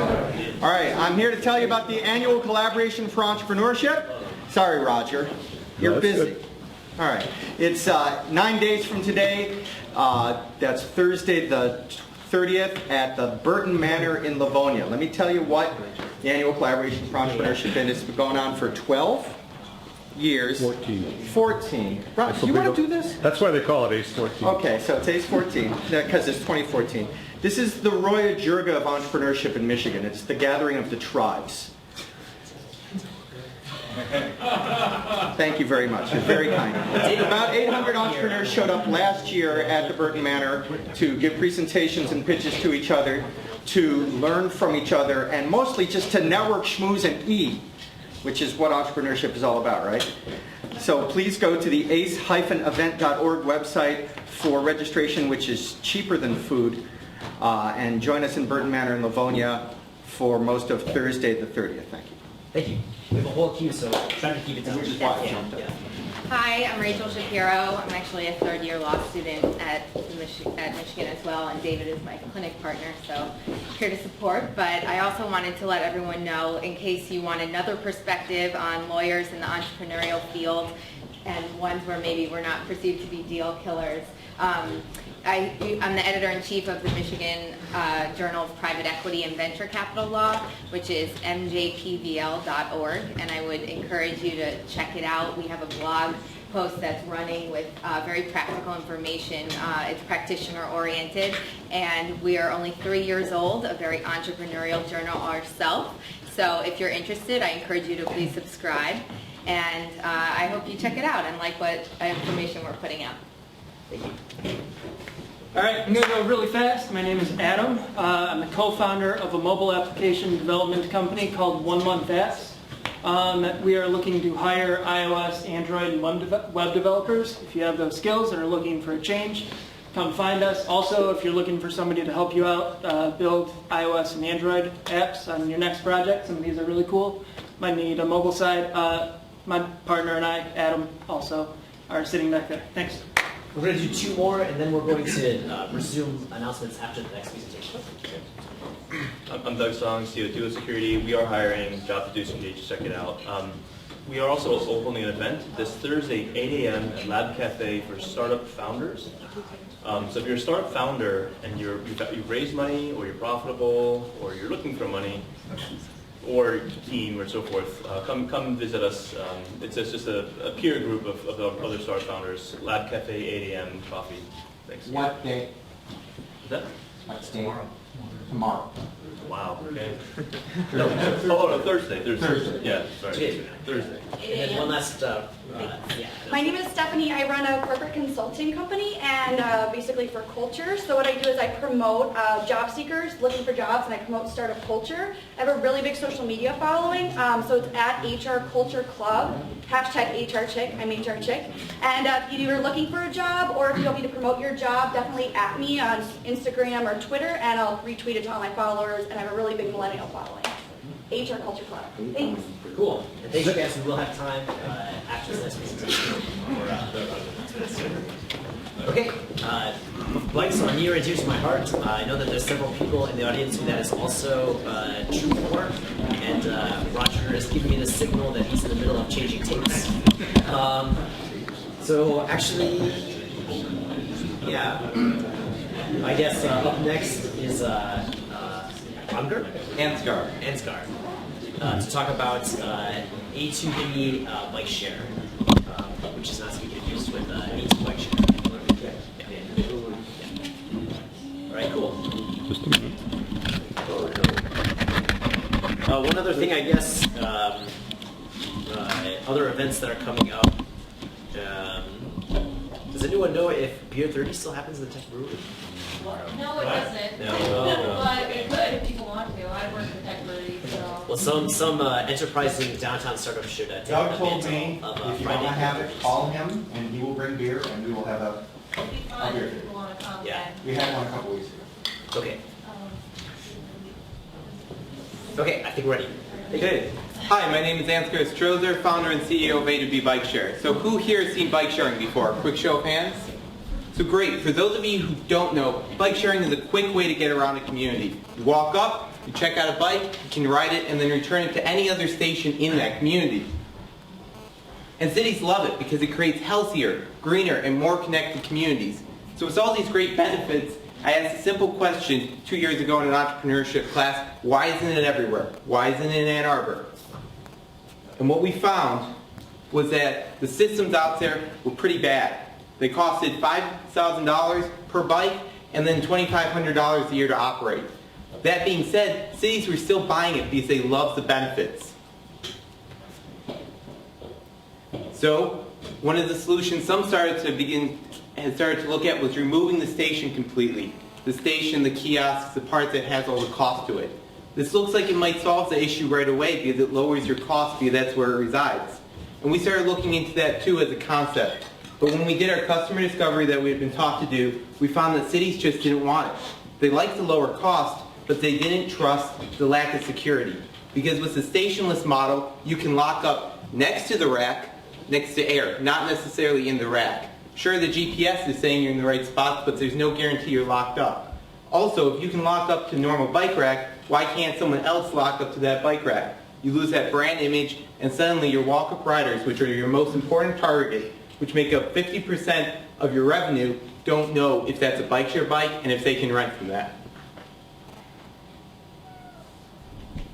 All right, I'm here to tell you about the annual Collaboration for Entrepreneurship. Sorry, Roger. You're busy. All right. It's 9 days from today. That's Thursday the 30th at the Burton Manor in Livonia. Let me tell you what the annual Collaboration for Entrepreneurship is. It's been going on for 12 years. 14. Rob, you want to do this? That's why they call it ACE 14. Okay, so it's ACE 14 because it's 2014. This is the Roya Jirga of entrepreneurship in Michigan. It's the gathering of the tribes. Thank you very much. You're very kind. About 800 entrepreneurs showed up last year at the Burton Manor to give presentations and pitches to each other, to learn from each other, and mostly just to network, schmooze, and eat, which is what entrepreneurship is all about, right? So please go to the ace-event.org website for registration, which is cheaper than food, and join us in Burton Manor in Livonia for most of Thursday the 30th. Thank you. Thank you. We have a whole queue, so try to keep it down. Hi, I'm Rachel Shapiro. I'm actually a third-year law student at Michigan as well, and David is my clinic partner, so here to support. But I also wanted to let everyone know, in case you want another perspective on lawyers in the entrepreneurial field and ones where maybe we're not perceived to be deal killers. I'm the editor-in-chief of the Michigan Journal of Private Equity and Venture Capital Law, which is mjpvl.org, and I would encourage you to check it out. We have a blog post that's running with very practical information. It's practitioner-oriented, and we are only 3 years old, a very entrepreneurial journal ourselves. So if you're interested, I encourage you to please subscribe, and I hope you check it out and like what information we're putting out. Thank you. All right, I'm going to go really fast. My name is Adam. I'm the co-founder of a mobile application development company called 1 Month Fast. We are looking to hire iOS, Android, and web developers. If you have those skills and are looking for a change, come find us. Also, if you're looking for somebody to help you out build iOS and Android apps on your next project, some of these are really cool. Might need a mobile side. My partner and I, Adam, also are sitting back there. Thanks. We're going to do 2 more, and then we're going to resume announcements after the next presentation. I'm Doug Song, CO2 of Security. We are hiring, job to do some engage, check it out. We are also holding an event this Thursday, 8 a.m. at Lab Cafe for startup founders. So if you're a startup founder and you've raised money, or you're profitable, or you're looking for money, or team, or so forth, come visit us. It's just a peer group of other startup founders. Lab Cafe, 8 a.m. coffee. Thanks. What day? Is that? What's tomorrow? Tomorrow. Wow, okay. No, Thursday. Thursday. Yeah, sorry. Thursday. And then one last, My name is Stephanie. I run a corporate consulting company, and basically for culture. So what I do is I promote job seekers looking for jobs, and I promote startup culture. I have a really big social media following, so it's at HR Culture Club, #HRChick. I'm HR Chick. And if you are looking for a job, or if you want me to promote your job, definitely at me on Instagram or Twitter, and I'll retweet it to all my followers. And I have a really big millennial following. HR Culture Club. Thanks. Cool. And thank you guys. We will have time after this next presentation for the announcements. Okay. Bikes are near and dear to my heart. I know that there's several people in the audience who that is also true for. And Roger is giving me the signal that he's in the middle of changing tapes. So actually, yeah. I guess up next is Ansgar. To talk about A2B Bikeshare, which is not to be confused with A2 Bikeshare. All right, cool. Just a minute. One other thing, I guess, other events that are coming up. Does anyone know if Beer 30 still happens in the Tech Brewery? No, it doesn't. No. But it could if people want to. I work for Tech Brewery, so. Well, some enterprising downtown startup should take Doug a told bit me of if you Friday. want to have it, call him, and he will bring beer, and we will have a beer. If people want to come. Yeah. We had one a couple weeks ago. Okay. Okay, I think we're ready. Okay. Hi, my name is Angar Strother, founder and CEO of A2B Bikeshare. So who here has seen bike sharing before? Quick show of hands. So great. For those of you who don't know, bike sharing is a quick way to get around a community. You walk up, you check out a bike, you can ride it, and then return it to any other station in that community. And cities love it because it creates healthier, greener, and more connected communities. So with all these great benefits, I asked a simple question 2 years ago in an entrepreneurship class: why isn't it everywhere? Why isn't it in Ann Arbor? And what we found was that the systems out there were pretty bad. They costed $5,000 per bike and then $2,500 a year to operate. That being said, cities were still buying it because they love the benefits. So one of the solutions some started to look at was removing the station completely. The station, the kiosks, the part that has all the cost to it. This looks like it might solve the issue right away because it lowers your cost because that's where it resides. And we started looking into that too as a concept. But when we did our customer discovery that we had been taught to do, we found that cities just didn't want it. They liked the lower cost, but they didn't trust the lack of security. Because with the stationless model, you can lock up next to the rack, next to air, not necessarily in the rack. Sure, the GPS is saying you're in the right spots, but there's no guarantee you're locked up. Also, if you can lock up to normal bike rack, why can't someone else lock up to that bike rack? You lose that brand image, and suddenly your walk-up riders, which are your most important target, which make up 50% of your revenue, don't know if that's a bike share bike and if they can rent from that.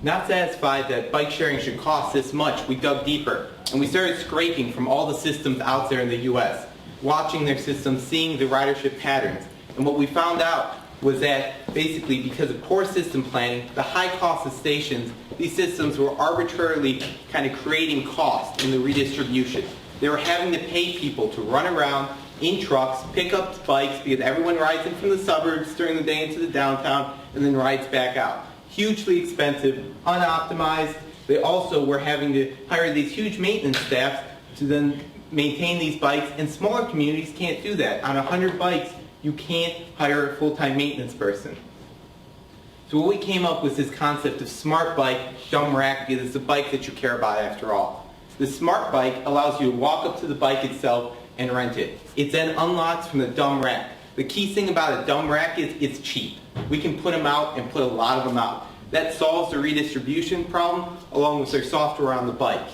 Not satisfied that bike sharing should cost this much, we dug deeper. and we started scraping from all the systems out there in the US, watching their systems, seeing the ridership patterns. And what we found out was that basically because of poor system planning, the high cost of stations, these systems were arbitrarily kind of creating cost in the redistribution. They were having to pay people to run around in trucks, pick up bikes, because everyone rides in from the suburbs during the day into the downtown and then rides back out. Hugely expensive, unoptimized. They also were having to hire these huge maintenance staffs to then maintain these bikes, and smaller communities can't do that. On 100 bikes, you can't hire a full-time maintenance person. So what we came up with is this concept of smart bike, dumb rack, because it's a bike that you care about after all. The smart bike allows you to walk up to the bike itself and rent it. It then unlocks from the dumb rack. The key thing about a dumb rack is it's cheap. We can put them out and put a lot of them out. That solves the redistribution problem along with their software on the bike.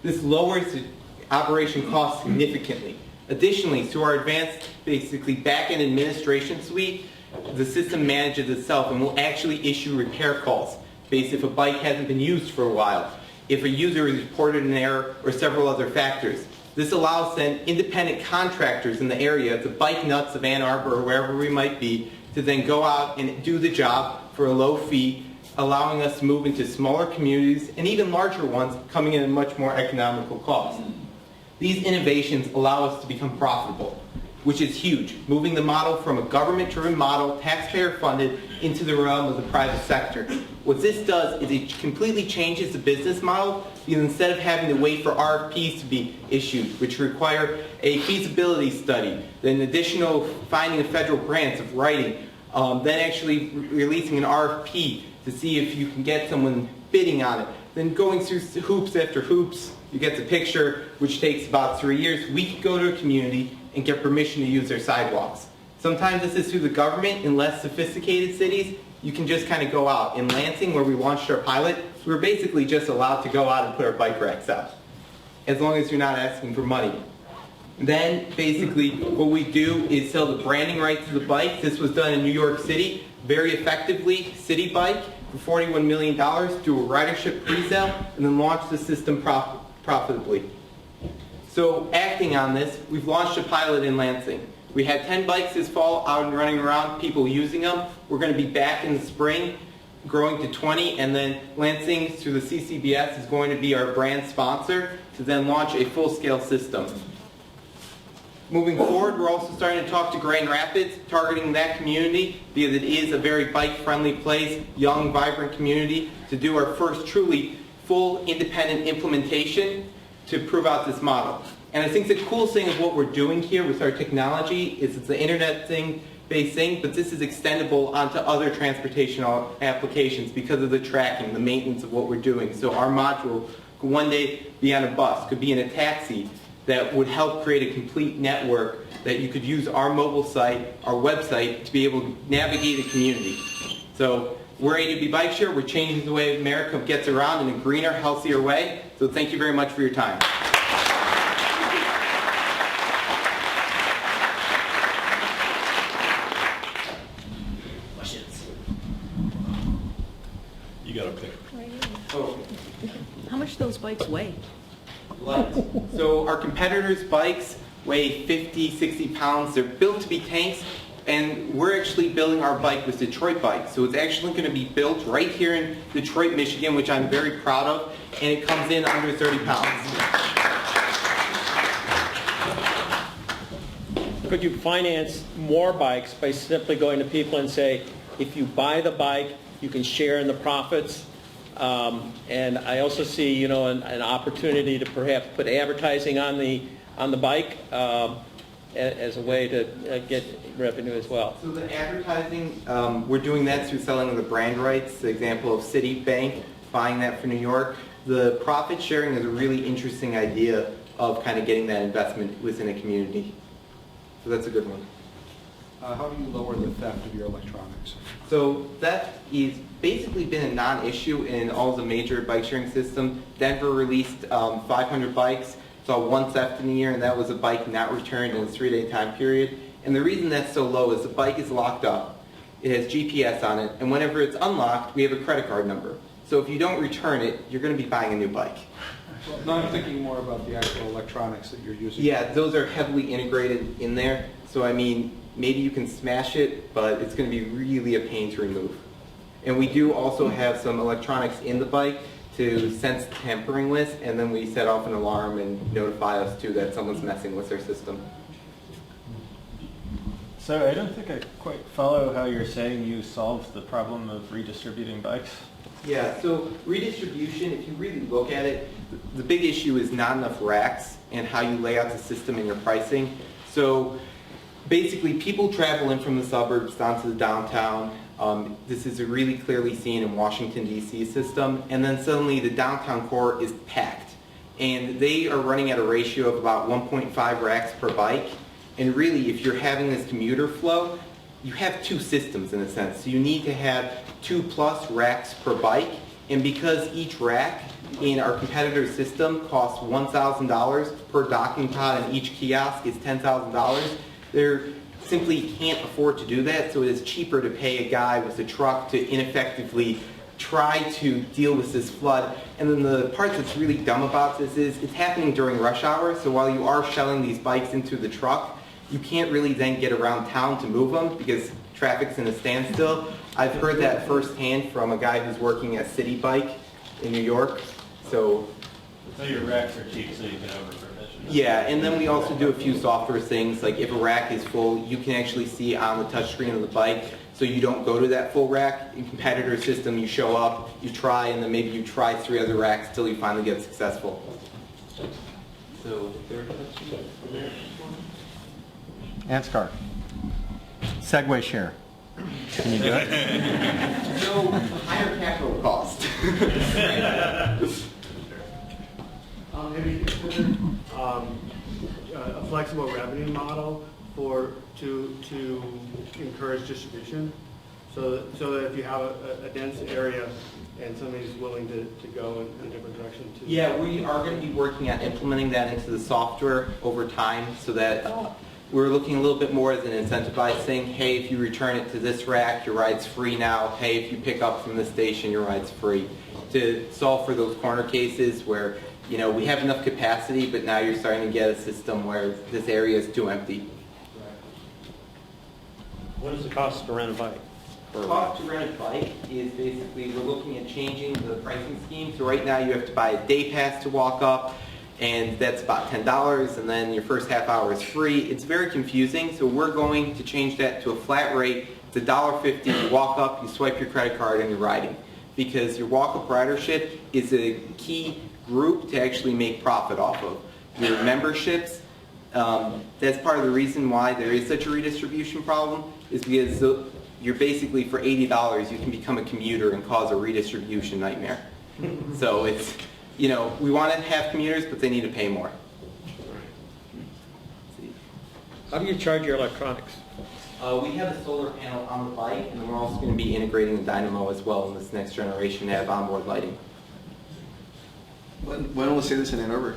This lowers the operation cost significantly. Additionally, through our advanced, basically back-end administration suite, the system manages itself and will actually issue repair calls based if a bike hasn't been used for a while, if a user has reported an error, or several other factors. This allows then independent contractors in the area, the bike nuts of Ann Arbor or wherever we might be, to then go out and do the job for a low fee, allowing us to move into smaller communities and even larger ones coming in at a much more economical cost. These innovations allow us to become profitable, which is huge, moving the model from a government-driven model, taxpayer-funded, into the realm of the private sector. What this does is it completely changes the business model, because instead of having to wait for RFPs to be issued, which require a feasibility study, then additional finding of federal grants of writing, then actually releasing an RFP to see if you can get someone bidding on it, then going through hoops after hoops, you get the picture, which takes about 3 years. We could go to a community and get permission to use their sidewalks. Sometimes this is through the government. In less sophisticated cities, you can just kind of go out. In Lansing, where we launched our pilot, we were basically just allowed to go out and put our bike racks out, as long as you're not asking for money. Then, basically, what we do is sell the branding rights to the bike. This was done in New York City, very effectively, City Bike, for $41 million, do a ridership pre-sale, and then launch the system profitably. So acting on this, we've launched a pilot in Lansing. We had 10 bikes this fall out and running around, people using them. We're going to be back in the spring, growing to 20, and then Lansing, through the CCBS, is going to be our brand sponsor to then launch a full-scale system. Moving forward, we're also starting to talk to Grand Rapids, targeting that community because it is a very bike-friendly place, young, vibrant community, to do our first truly full independent implementation to prove out this model. And I think the coolest thing of what we're doing here with our technology is it's the internet-based thing, but this is extendable onto other transportation applications because of the tracking, the maintenance of what we're doing. So our module could one day be on a bus, could be in a taxi, that would help create a complete network that you could use our mobile site, our website, to be able to navigate a community. So we're A2B Bikeshare. We're changing the way America gets around in a greener, healthier way. So thank you very much for your time. Questions? You got to pick. Oh. How much do those bikes weigh? Light. So our competitors' bikes weigh 50, 60 pounds. They're built to be tanks, and we're actually building our bike with Detroit bikes. So it's actually going to be built right here in Detroit, Michigan, which I'm very proud of, and it comes in under 30 pounds. Could you finance more bikes by simply going to people and say, if you buy the bike, you can share in the profits? And I also see, you know, an opportunity to perhaps put advertising on the bike as a way to get revenue as well. So the advertising, we're doing that through selling the brand rights. The example of Citibank buying that for New York. The profit sharing is a really interesting idea of kind of getting that investment within a community. So that's a good one. How do you lower the theft of your electronics? So that is basically been a non-issue in all the major bike sharing systems. Denver released 500 bikes, saw one theft in a year, and that was a bike not returned in a 3-day time period. And the reason that's so low is the bike is locked up. It has GPS on it, and whenever it's unlocked, we have a credit card number. So if you don't return it, you're going to be buying a new bike. Well, no, I'm thinking more about the actual electronics that you're using. Yeah, those are heavily integrated in there. So I mean, maybe you can smash it, but it's going to be really a pain to remove. And we do also have some electronics in the bike to sense tampering with, and then we set off an alarm and notify us too that someone's messing with their system. So I don't think I quite follow how you're saying you solved the problem of redistributing bikes. Yeah, so redistribution, if you really look at it, the big issue is not enough racks and how you lay out the system and your pricing. So basically, people travel in from the suburbs down to the downtown. This is really clearly seen in Washington, D.C. system. And then suddenly the downtown core is packed. And they are running at a ratio of about 1.5 racks per bike. And really, if you're having this commuter flow, you have two systems in a sense. So you need to have 2+ racks per bike. And because each rack in our competitor's system costs $1,000 per docking pod and each kiosk is $10,000, they're simply can't afford to do that, so it is cheaper to pay a guy with a truck to ineffectively try to deal with this flood. And then the part that's really dumb about this is it's happening during rush hour, so while you are shelling these bikes into the truck, you can't really then get around town to move them because traffic's in a standstill. I've heard that firsthand from a guy who's working at City Bike in New York. So your racks are cheap, so you can overprovision. yeah, and then we also do a few software things, like if a rack is full, you can actually see on the touchscreen of the bike, so you don't go to that full rack. In competitor system, you show up, you try, and then maybe you try 3 other racks until you finally get successful. So, third question? Ansgar. Segway share. Can you do it? So, higher capital cost. Have you considered a flexible revenue model to encourage distribution? So that if you have a dense area and somebody's willing to go in a different direction too. Yeah, we are going to be working at implementing that into the software over time so that we're looking a little bit more as an incentivized thing. Hey, if you return it to this rack, your ride's free now. Hey, if you pick up from this station, your ride's free. To solve for those corner cases where, you know, we have enough capacity, but now you're starting to get a system where this area is too empty. What does it cost to rent a bike? The cost to rent a bike is basically, we're looking at changing the pricing scheme. So right now you have to buy a day pass to walk up, and that's about $10, and then your first half hour is free. It's very confusing, so we're going to change that to a flat rate. It's $1.50, you walk up, you swipe your credit card, and you're riding. Because your walk-up ridership is a key group to actually make profit off of. Your memberships, that's part of the reason why there is such a redistribution problem, is because you're basically, for $80, you can become a commuter and cause a redistribution nightmare. So it's, you know, we want to have commuters, but they need to pay more. How do you charge your electronics? We have a solar panel on the bike, and we're also going to be integrating the dynamo as well in this next generation to have onboard lighting. When will we see this in Ann Arbor?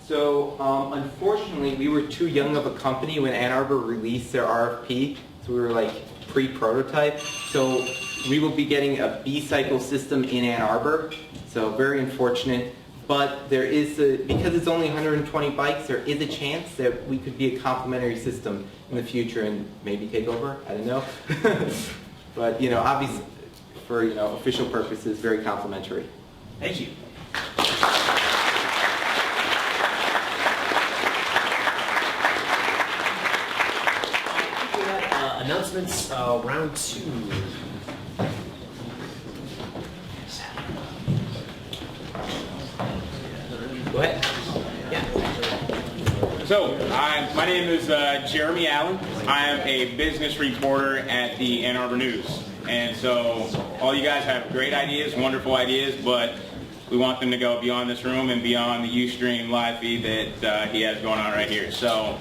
So, unfortunately, we were too young of a company when Ann Arbor released their RFP, so we were like pre-prototype. So we will be getting a B-cycle system in Ann Arbor, so very unfortunate. But there is, because it's only 120 bikes, there is a chance that we could be a complementary system in the future and maybe take over. I don't know. But, you know, obviously, for, you know, official purposes, very complementary. Thank you. Announcements, round 2. Go ahead. Yeah. So, my name is Jeremy Allen. I am a business reporter at the Ann Arbor News. And so, all you guys have great ideas, wonderful ideas, but we want them to go beyond this room and beyond the Ustream live feed that he has going on right here. So,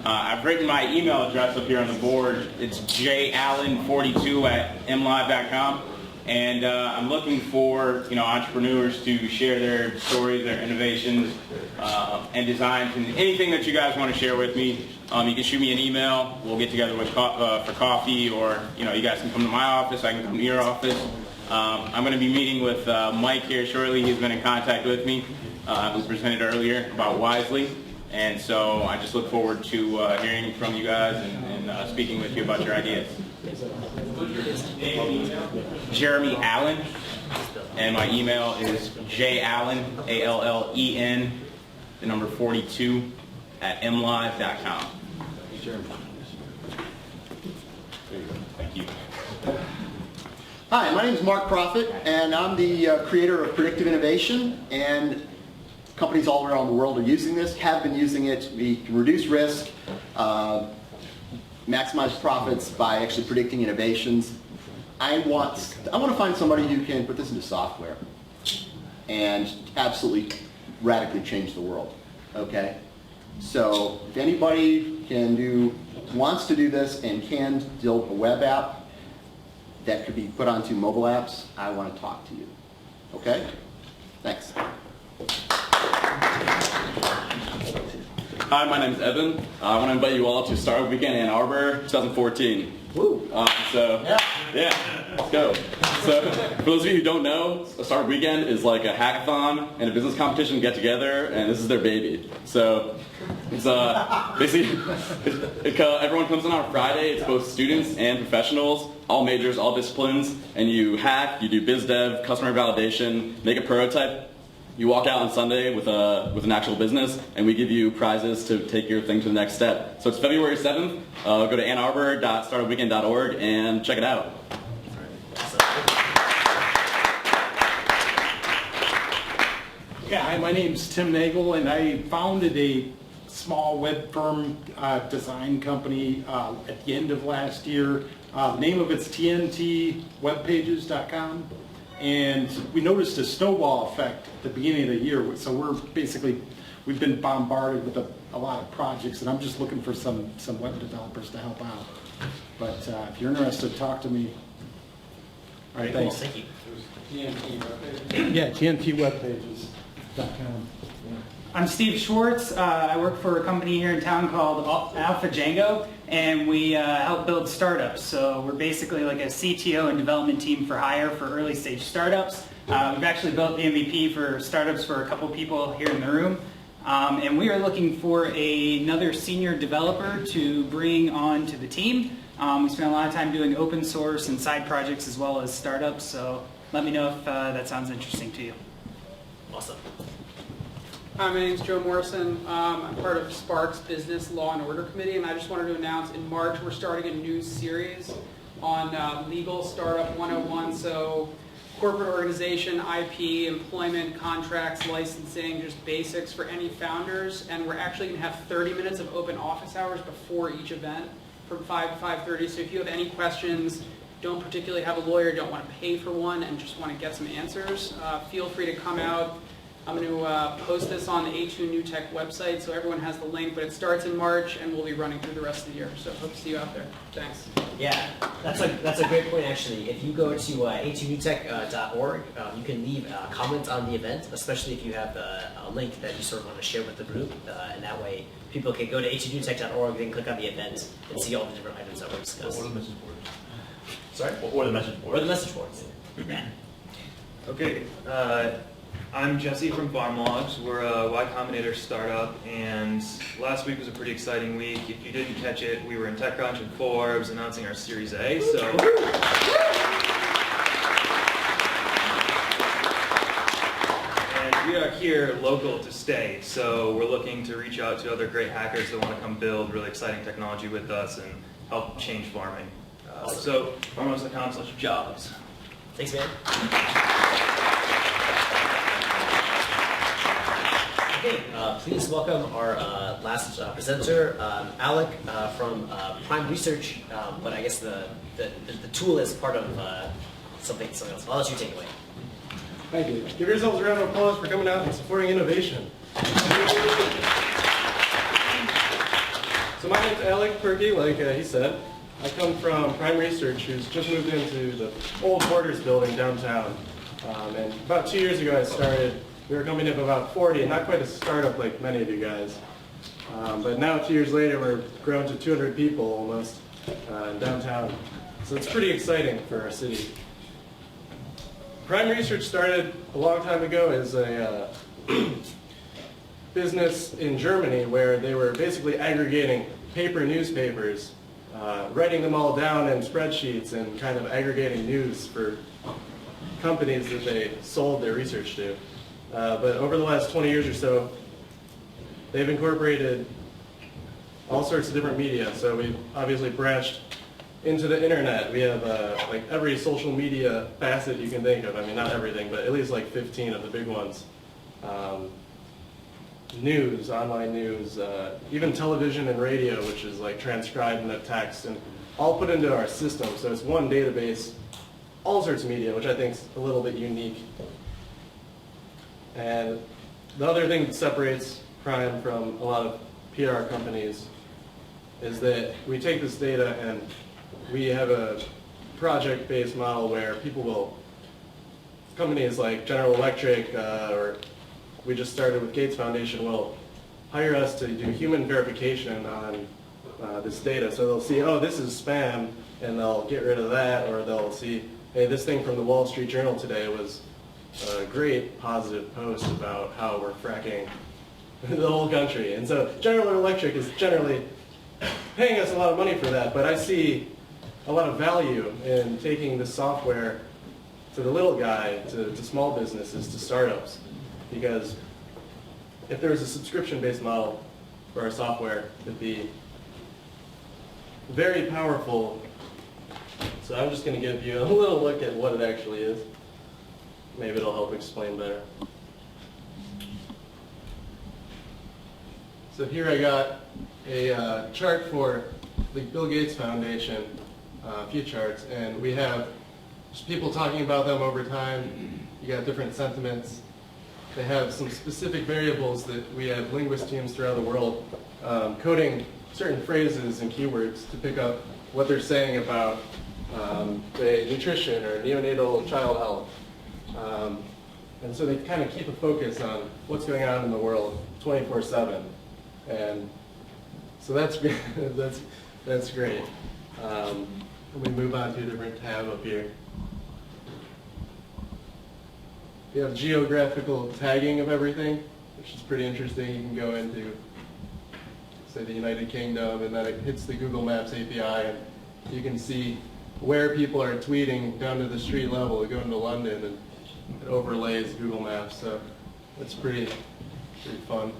I've written my email address up here on the board. It's jallen42@mlive.com. And I'm looking for, you know, entrepreneurs to share their stories, their innovations, and designs, and anything that you guys want to share with me. You can shoot me an email. We'll get together with for coffee, or, you know, you guys can come to my office. I can come to your office. I'm going to be meeting with Mike here shortly. He's been in contact with me. It was presented earlier about Wisely. And so I just look forward to hearing from you guys and speaking with you about your ideas. Jeremy Allen, and my email isjallen, ALLEN, the number 42, at mlive.com. Thank you. Hi, my name is Mark Profit, and I'm the creator of Predictive Innovation, and companies all around the world are using this, have been using it. We can reduce risk, maximize profits by actually predicting innovations. I want to find somebody who can put this into software and absolutely radically change the world. Okay? So if anybody wants to do this and can build a web app that could be put onto mobile apps, I want to talk to you. Okay? Thanks. Hi, my name is Evan. I want to invite you all to Startup Weekend Ann Arbor 2014. Woo! Yeah, let's go. So, for those of you who don't know, a Startup Weekend is like a hackathon and a business competition get together, and this is their baby. So, it's basically, everyone comes in on Friday. It's both students and professionals, all majors, all disciplines, and you hack, you do biz dev, customer validation, make a prototype. You walk out on Sunday with an actual business, and we give you prizes to take your thing to the next step. So it's February 7th. Go to annarbor.startupweekend.org and check it out. Yeah, hi, my name's Tim Nagel, and I founded a small web firm design company at the end of last year. The name of it's tntwebpages.com. And we noticed a snowball effect at the beginning of the year. So we've been bombarded with a lot of projects, and I'm just looking for some web developers to help out. But if you're interested, talk to me. All right, thanks. Thank you. Yeah, tntwebpages.com. I'm Steve Schwartz. I work for a company here in town called Alpha Django, and we help build startups. So we're basically like a CTO and development team for hire for early stage startups. We've actually built the MVP for startups for a couple people here in the room. And we are looking for another senior developer to bring on to the team. We spend a lot of time doing open source and side projects as well as startups. So let me know if that sounds interesting to you. Awesome. Hi, my name is Joe Morrison. I'm part of Spark's Business Law and Order Committee, and I just wanted to announce in March we're starting a new series on Legal Startup 101, so corporate organization, IP, employment, contracts, licensing, just basics for any founders, and we're actually going to have 30 minutes of open office hours before each event from 5 to 5:30, so if you have any questions, don't particularly have a lawyer, don't want to pay for one, and just want to get some answers, feel free to come out. I'm going to post this on the A2NewTech website so everyone has the link, but it starts in March and we'll be running through the rest of the year. So hope to see you out there. Thanks. Yeah, that's a great point actually. If you go to A2NewTech.org, you can leave a comment on the event, especially if you have a link that you sort of want to share with the group, and that way people can go to A2NewTech.org, then click on the event and see all the different items that were discussed. Or the message boards. Sorry? Or the message boards. Or the message boards. Yeah. Okay, I'm Jesse from Farm Logs. We're a Y Combinator startup, and last week was a pretty exciting week. If you didn't catch it, we were in TechCrunch and Forbes announcing our Series A. So, and we are here local to stay. So we're looking to reach out to other great hackers that want to come build really exciting technology with us and help change farming. So farmlogs.com/jobs. Thanks, man. Okay, please welcome our last presenter, Alec from PRIMEresearch, but I guess the tool is part of something else. I'll let you take it away. Thank you. Give yourselves a round of applause for coming out and supporting innovation. So my name's Alec Perkey, like he said. I come from PRIMEresearch, who's just moved into the old Borders building downtown. And about 2 years ago I started. We were a company of about 40, not quite a startup like many of you guys. But now 2 years later we're grown to 200 people almost in downtown. So it's pretty exciting for our city. PRIMEresearch started a long time ago as a business in Germany where they were basically aggregating paper newspapers, writing them all down in spreadsheets and kind of aggregating news for companies that they sold their research to. But over the last 20 years or so, they've incorporated all sorts of different media. So we've obviously branched into the internet. We have like every social media facet you can think of. I mean, not everything, but at least like 15 of the big ones. News, online news, even television and radio, which is like transcribed into text, and all put into our system. So it's one database, all sorts of media, which I think is a little bit unique. And the other thing that separates Prime from a lot of PR companies is that we take this data and we have a project-based model where people will, companies like General Electric, or we just started with Gates Foundation, will hire us to do human verification on this data. So they'll see, oh, this is spam, and they'll get rid of that, or they'll see, hey, this thing from the Wall Street Journal today was a great positive post about how we're fracking the whole country. And so General Electric is generally paying us a lot of money for that, but I see a lot of value in taking this software to the little guy, to small businesses, to startups. Because if there was a subscription-based model for our software, it'd be very powerful. So I'm just going to give you a little look at what it actually is. Maybe it'll help explain better. So here I got a chart for the Bill Gates Foundation, a few charts, and we have just people talking about them over time. You got different sentiments. They have some specific variables that we have linguist teams throughout the world coding certain phrases and keywords to pick up what they're saying about, say, nutrition or neonatal child health. And so they kind of keep a focus on what's going on in the world 24/7. And so that's that's great. Let me move on to a different tab up here. We have geographical tagging of everything, which is pretty interesting. You can go into, say, the United Kingdom, and then it hits the Google Maps API, and you can see where people are tweeting down to the street level. You go into London, and it overlays Google Maps, so that's pretty fun.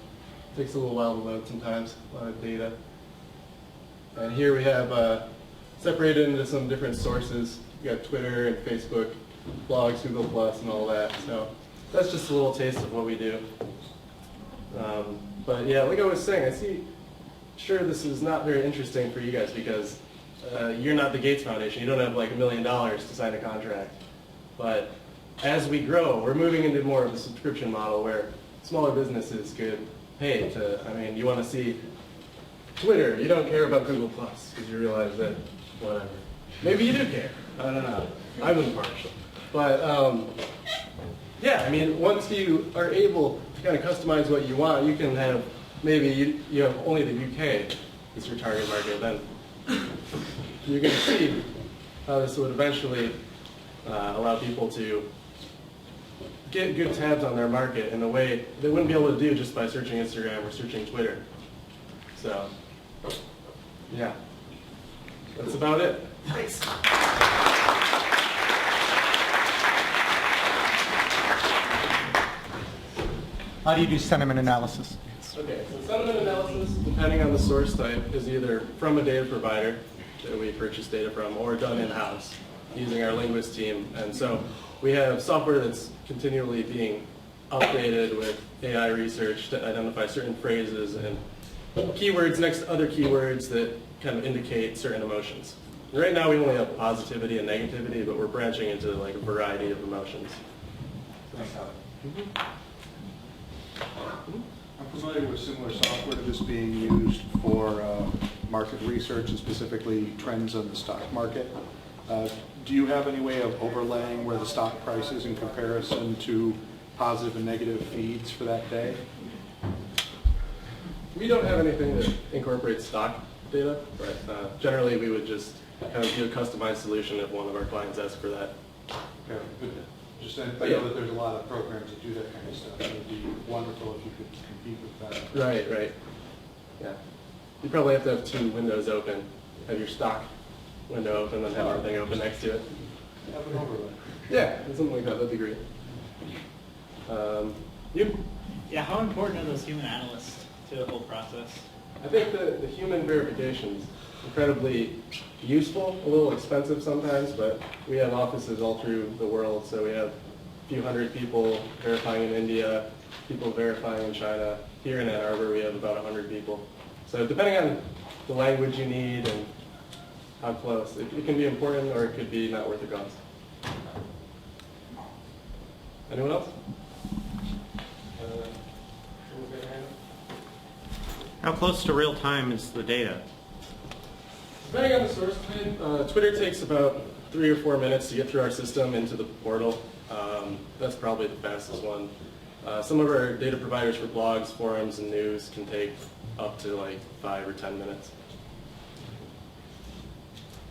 Takes a little while to load sometimes, a lot of data. And here we have separated into some different sources. You got Twitter and Facebook, blogs, Google Plus, and all that. So that's just a little taste of what we do. But yeah, like I was saying, sure this is not very interesting for you guys because you're not the Gates Foundation. You don't have like $1 million to sign a contract. But as we grow, we're moving into more of a subscription model where smaller businesses could pay to, I mean, you want to see Twitter, you don't care about Google Plus because you realize that, whatever. Maybe you do care. I don't know. I'm impartial. But yeah, I mean, once you are able to kind of customize what you want, you can have, maybe you have only the UK as your target market, then you can see how this would eventually allow people to get good tabs on their market in a way they wouldn't be able to do just by searching Instagram or searching Twitter. So, yeah, that's about it. Thanks. How do you do sentiment analysis? Okay, so sentiment analysis, depending on the source type, is either from a data provider that we purchase data from or done in-house using our linguist team. And so we have software that's continually being updated with AI research to identify certain phrases and keywords next to other keywords that kind of indicate certain emotions. And right now we only have positivity and negativity, but we're branching into like a variety of emotions. Thanks, Alec. I'm familiar with similar software to this being used for market research and specifically trends on the stock market. Do you have any way of overlaying where the stock price is in comparison to positive and negative feeds for that day? We don't have anything that incorporates stock data, but generally we would just kind of do a customized solution if one of our clients asks for that. Okay. just I know that there's a lot of programs that do that kind of stuff. It would be wonderful if you could compete with that. Right, right. Yeah. You probably have to have 2 windows open. Have your stock window open and have everything open next to it. Have an overlay. Yeah, something like that. That'd be great. You? Yeah, how important are those human analysts to the whole process? I think the human verification is incredibly useful, a little expensive sometimes, but we have offices all through the world, so we have a few hundred people verifying in India, people verifying in China. Here in Ann Arbor, we have about 100 people. So depending on the language you need and how close, it can be important or it could be not worth the cost. Anyone else? How close to real time is the data? Depending on the source type, Twitter takes about 3 or 4 minutes to get through our system into the portal. That's probably the fastest one. Some of our data providers for blogs, forums, and news can take up to like 5 or 10 minutes.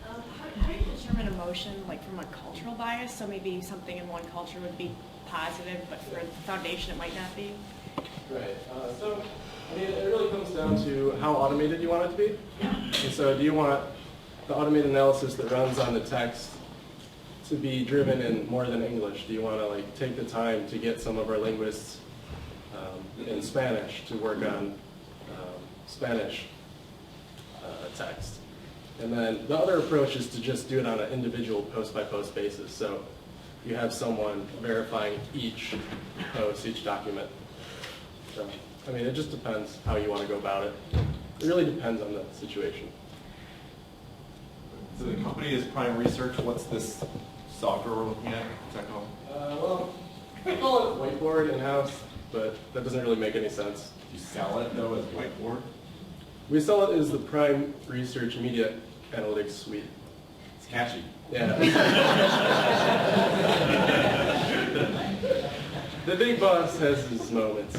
How do you determine emotion, like from a cultural bias? So maybe something in one culture would be positive, but for the foundation it might not be? Right. So, I mean, it really comes down to how automated you want it to be. And so do you want the automated analysis that runs on the text to be driven in more than English? Do you want to like take the time to get some of our linguists in Spanish to work on Spanish text? And then the other approach is to just do it on an individual post-by-post basis. So you have someone verifying each post, each document. So, I mean, it just depends how you want to go about it. It really depends on the situation. So the company is PRIMEresearch. What's this software we're looking at? Technical? Well, we call it whiteboard in-house, but that doesn't really make any sense. Do you sell it, though, as whiteboard? We sell it as the PRIMEresearch Media Analytics Suite. It's catchy. Yeah. The big boss has his moments.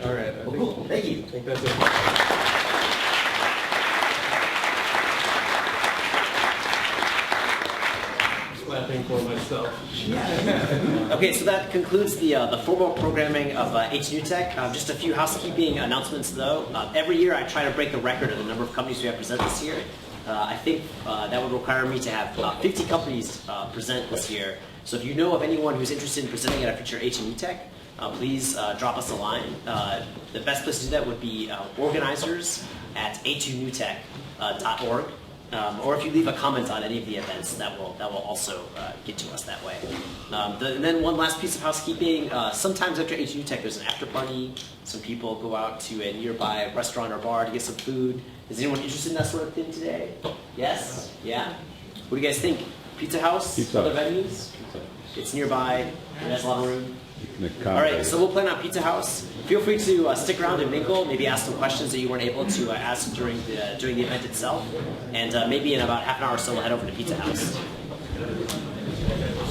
All right. Thank you. I think that's it. Clapping for myself. Okay, so that concludes the formal programming of A2NewTech. Just a few housekeeping announcements, though. Every year I try to break the record of the number of companies we have present this year. I think that would require me to have 50 companies present this year. So if you know of anyone who's interested in presenting at a future A2NewTech, please drop us a line. The best place to do that would be organizers@a2newtech.org. Or if you leave a comment on any of the events, that will also get to us that way. And then one last piece of housekeeping. Sometimes after A2NewTech, there's an after party. Some people go out to a nearby restaurant or bar to get some food. Is anyone interested in that sort of thing today? Yes? Yeah? What do you guys think? Pizza House? Pizza. Other venues? It's nearby. There's a lot of room. All right, so we'll plan on Pizza House. Feel free to stick around and mingle, maybe ask some questions that you weren't able to ask during the event itself. And maybe in about half an hour or so, we'll head over to Pizza House.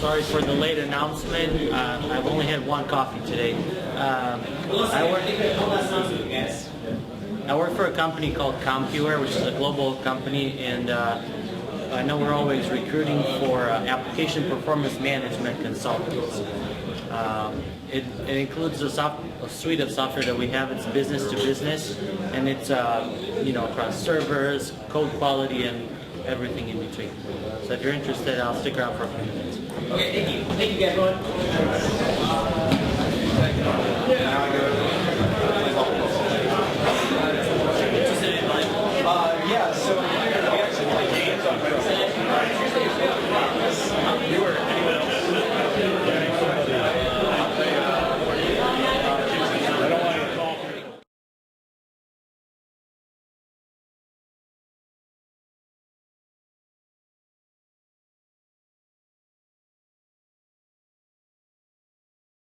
Sorry for the late announcement. I've only had one coffee today. I work for a company called CompuWare, which is a global company, and I know we're always recruiting for application performance management consultants. It includes a suite of software that we have. It's business to business, and it's across servers, code quality, and everything in between. So if you're interested, I'll stick around for a few minutes. Okay, thank you. Thank you, everyone.